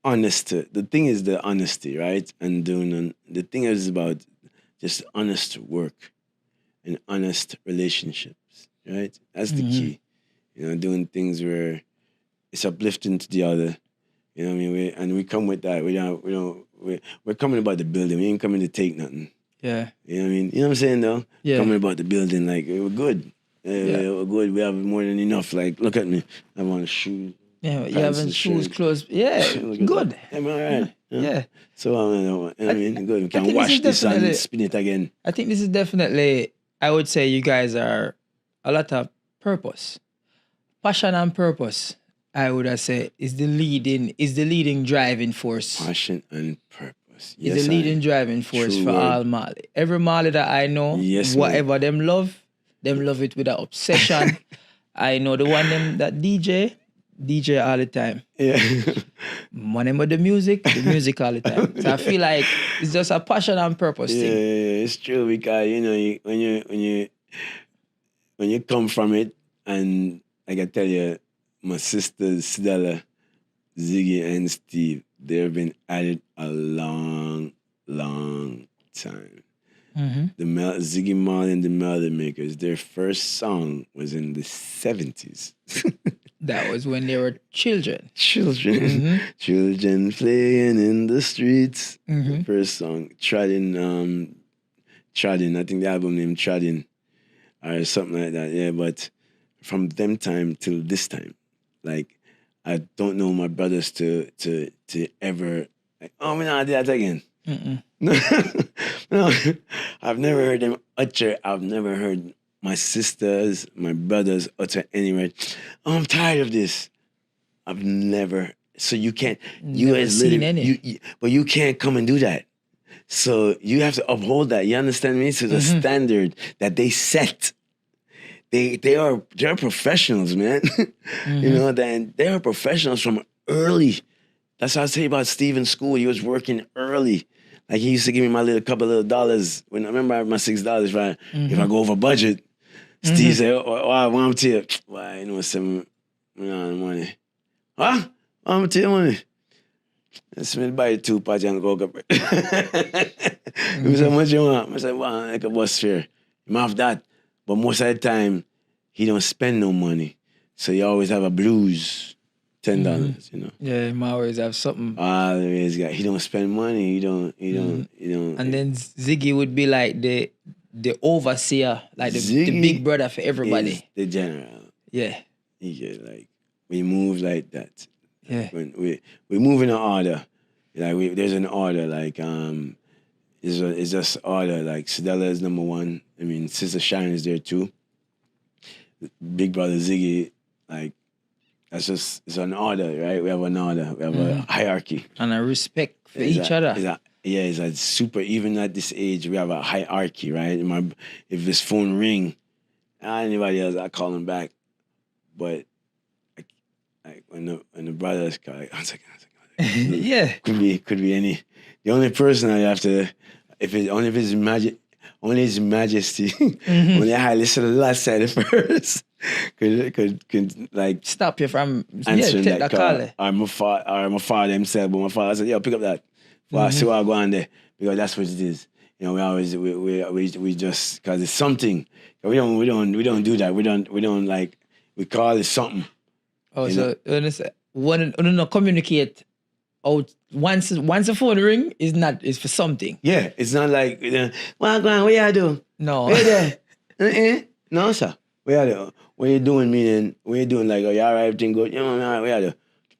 honest. The thing is the honesty, right? And the thing is about just honest work and honest relationships, right? That's the key. Doing things where it's uplifting to the other. You know what I mean? We come with that. We're coming about the building. We ain't coming to take nothing. Yeah. You know what I mean? You know what I'm saying though? Yeah. Coming about the building, like we're good. We're good. We have more than enough. Like, look at me. I want shoes. Yeah, you having shoes, clothes. Yeah, good. I'm all right. Yeah. So, I mean, good. We can wash this and spin it again. I think this is definitely, I would say you guys are a lot of purpose. Passion and purpose, I would have said, is the leading driving force. Passion and purpose. Is the leading driving force for all Marley. Every Marley that I know, whatever them love it with an obsession. I know the one that DJ all the time. Yeah. One with the music all the time. So I feel like it's just a passion and purpose thing. Yeah, it's true, because when you come from it, and I can tell you, my sisters Stella, Ziggy, and Steve, they've been at it a long, long time. Ziggy Marley and the Melody Makers, their first song was in the 70s. That was when they were children. Children playing in the streets. The first song, Trodding, I think the album name Trodding, or something like that. Yeah, but from them time till this time, like, I don't know my brothers to ever, like, oh, we're not do that again. No, no, I've never heard them utter. I've never heard my sisters, my brothers utter anywhere. Oh, I'm tired of this. I've never. So you can't. You as literally, but you can't come and do that. So you have to uphold that. You understand me? So the standard that they set. They're professionals, man. You know, they are professionals from early. That's what I say about Steve in school. He was working early. Like, he used to give me my couple little dollars. When I remember I had my $6, right? If I go over budget, Steve said, "Oh, I want to you. Why, you know, $7 money. Huh? I want to you money. Let's buy 2 party and go up." He said, "How much you want?" I said, "Well, like a bus fare. You have that." But most of the time, he don't spend no money. So you always have a blues, $10, you know. Yeah, he might always have something. Always got. He don't spend money. He don't. And then Ziggy would be like the overseer, like the big brother for everybody. Is the general. Yeah. Yeah, like, we move like that. Yeah. When we move in an order. Like, there's an order, like, it's just order. Like, Sedella is number 1. I mean, Sister Shine is there too. Big brother Ziggy, like, that's just, it's an order, right? We have an order. We have a hierarchy. And a respect for each other. It's a super, even at this age, we have a hierarchy, right? If his phone ring, anybody else, I call him back. But, like when the brothers call, like, one second. Yeah. Could be any. The only person I have to, if His Majesty, only highly solicited first, could like stop you from answering take that call. Or my father himself, but my father said, "Yo, pick up that. Well, I see what I go on there, because that's what it is." You know, we always we just, because it's something. We don't do that. We don't like, we call it something. Oh, so when no communicate out once the phone ring is for something. Yeah, it's not like, well, go on, what you do? No. Where there? No, sir. What you do? What you doing, meaning? What you doing? Like, oh, you all right, everything good? Yeah, man, all right, what you do?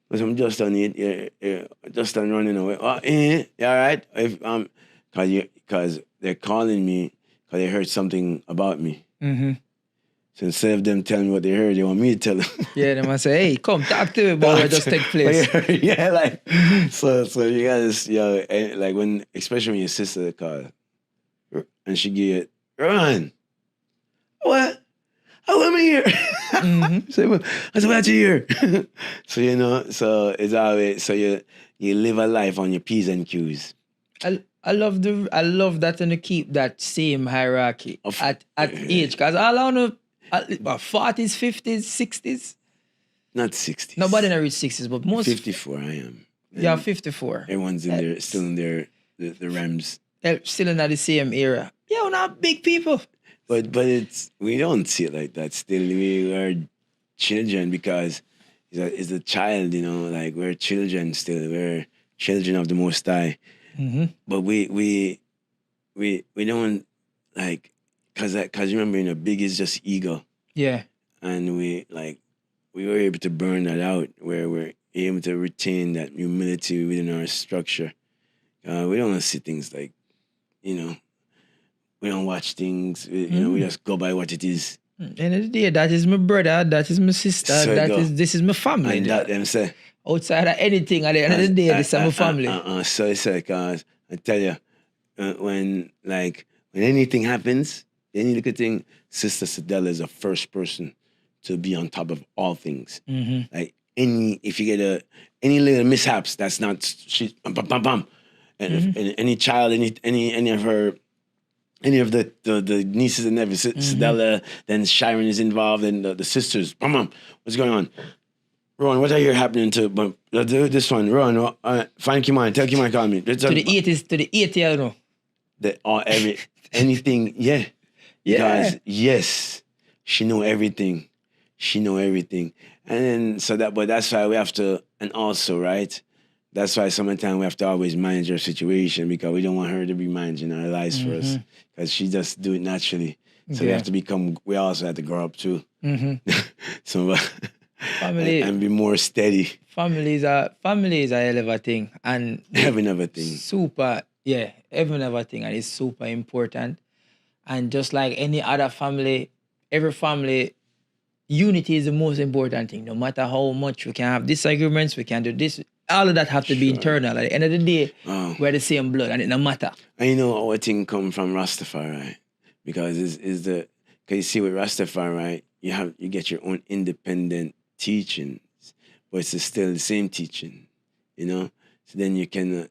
Because I'm just on it, just on running away. Oh, you all right? Because they're calling me because they heard something about me. So instead of them telling me what they heard, they want me to tell them. Yeah, they must say, "Hey, come talk to me about what just take place." Yeah, like, so you guys, like, when, especially when your sister call, and she get, "Rohan, what? How am I here?" So I said, "What you here?" So, you know, so it's always, so you live a life on your P's and Q's. I love that, and to keep that same hierarchy at age, because all I know, 40s, 50s, 60s. Not 60s. Nobody in reach 60s, but most 54 I am. Yeah, 54. Everyone's in there, still in their the realms. Still in the same era. Yeah, we're not big people. But we don't see it like that. Still, we are children, because it's a child, you know, like, we're children still. We're children of the Most High. But we don't, like, cause you remember, you know, big is just ego. Yeah. And we were able to burn that out, where we're able to retain that humility within our structure. We don't see things like, you know, we don't watch things, you know, we just go by what it is. End of the day, that is my brother, that is my sister, So this is my family. And that them say, outside of anything, at the end of the day, this is my family. So it's like, I tell you, when anything happens, any little thing, Sister Sedella is the first person to be on top of all things. Like, if you get any little mishaps, that's not, she, bam, bam, bam. And if any child, any of the nieces and nephews, Sedella, then Sharon is involved, and the sisters, bam, bam, what's going on? Rohan, what are you happening to? But this one, Rohan, find Kimani, tell Kimani, call me. To the 80s, you know. anything, yeah. Yeah. Because yes, she know everything. She know everything. And then but that's why we have to, and also, right? That's why sometimes we have to always manage our situation because we don't want her to be managing our lives for us. Because she just do it naturally. So we have to we also have to grow up too. So Family and be more steady. family is a hell of a thing. And Heaven of a thing. heaven of a thing, and it's super important. And just like any other family, every family, unity is the most important thing. No matter how much we can have disagreements, we can do this. All of that have to be internal. At the end of the day, we're the same blood, and it no matter. And you know our thing come from Rastafari, because because you see with Rastafari, you get your own independent teachings, but it's still the same teaching, you know. So then you can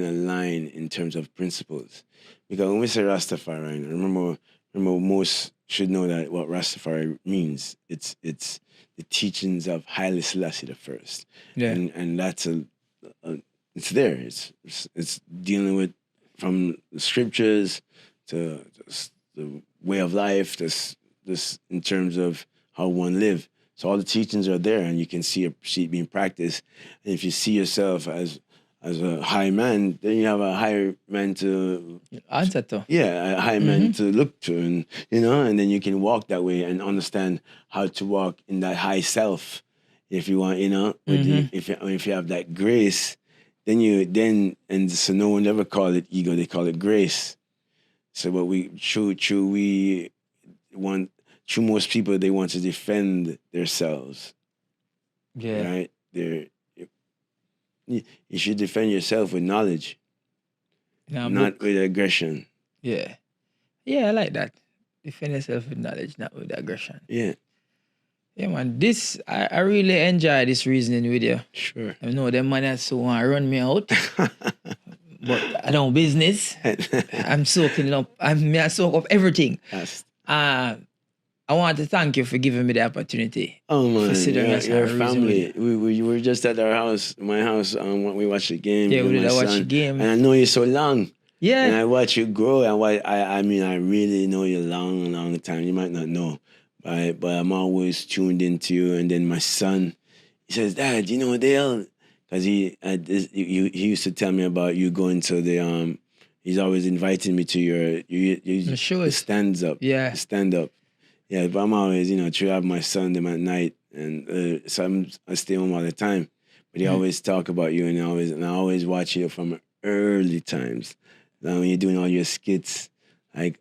align in terms of principles, because when we say Rastafari, remember most should know that what Rastafari means. It's the teachings of Haile Selassie the First, and that's it's there. It's dealing with from the scriptures to the way of life. This in terms of how one live. So all the teachings are there, and you can see it being practiced. And if you see yourself as a high man, then you have a higher man to answer to. Yeah, a high man to look to, and and then you can walk that way and understand how to walk in that high self. If you want, if you have that grace, then so no one ever call it ego; they call it grace. So, but most people, they want to defend themselves. Yeah. Right? You should defend yourself with knowledge, not with aggression. Yeah. Yeah, I like that. Defend yourself with knowledge, not with aggression. Yeah. Yeah, man. I really enjoy this reasoning with you. Sure. I know them man so want to run me out. But I don't business. I'm soaking up. I soak up everything. Yes. I want to thank you for giving me the opportunity. Oh man, your family. We were just at our house, my house. When we watched the game. Yeah, we did watch the game. And I know you so long. Yeah. And I watch you grow. And I really know you long time. You might not know, but I'm always tuned into you. And then my son, he says, "Dad, you know Dale." Because he used to tell me about you going to the he's always inviting me to your shows. Stands up. Yeah. Stand up. Yeah, but I'm always, try to have my son them at night, and so I stay home all the time. But he always talk about you, and I always watch you from early times. Now when you're doing all your skits, like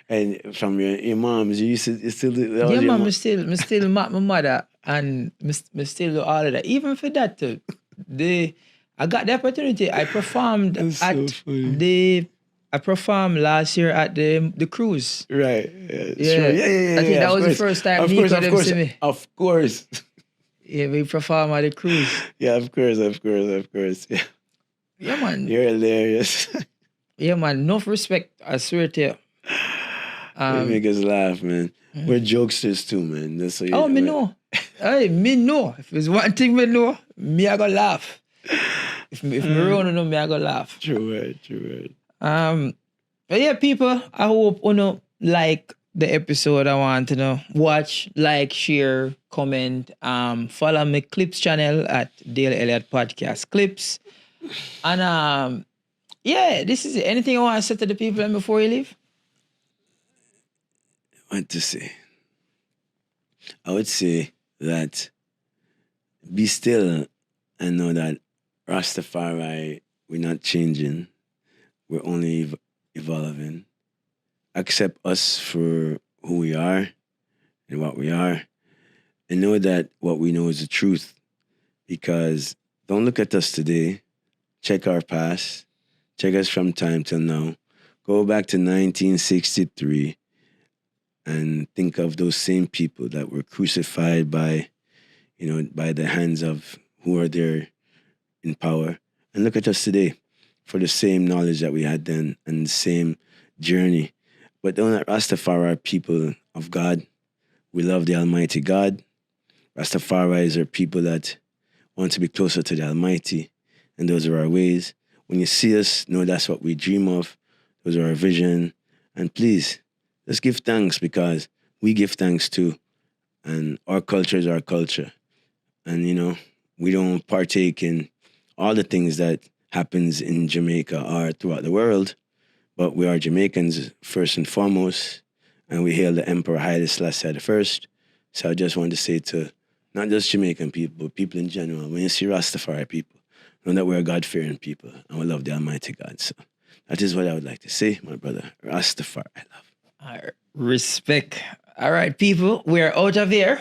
and from your moms, you still do. Yeah, mom, I still my mother, and me still do all of that. Even for that too, I got the opportunity. I performed I performed last year at the cruise. Right. Yeah. Sure. I think that was the first time Nico them see me. Of course. Yeah, we performed at the cruise. Yeah, of course. Yeah. Yeah, man. You're hilarious. Yeah, man. Enough respect, I swear to you. You make us laugh, man. We're jokesters too, man. That's me know. Hey, me know. If there's one thing me know, me I go laugh. If me run know, me I go laugh. True word. But yeah, people, I hope you like the episode. I want to watch, like, share, comment. Follow my Clips channel at Dale Elliott Podcast Clips. And this is it. Anything I want to say to the people before you leave? What to say? I would say that be still and know that Rastafari, we're not changing. We're only evolving. Accept us for who we are and what we are. And know that what we know is the truth. Because don't look at us today. Check our past. Check us from time till now. Go back to 1963 and think of those same people that were crucified by the hands of who are there in power. And look at us today for the same knowledge that we had then and the same journey. But don't let Rastafari are people of God. We love the Almighty God. Rastafaris are people that want to be closer to the Almighty. And those are our ways. When you see us, know that's what we dream of. Those are our vision. And please, just give thanks because we give thanks too. And our culture is our culture. And, we don't partake in all the things that happens in Jamaica or throughout the world, but we are Jamaicans first and foremost, and we hail the Emperor Haile Selassie I. So I just want to say to not just Jamaican people, but people in general, when you see Rastafari people, know that we're God-fearing people and we love the Almighty God. So that is what I would like to say, my brother. Rastafari, I love. Respect. All right, people, we're out of here.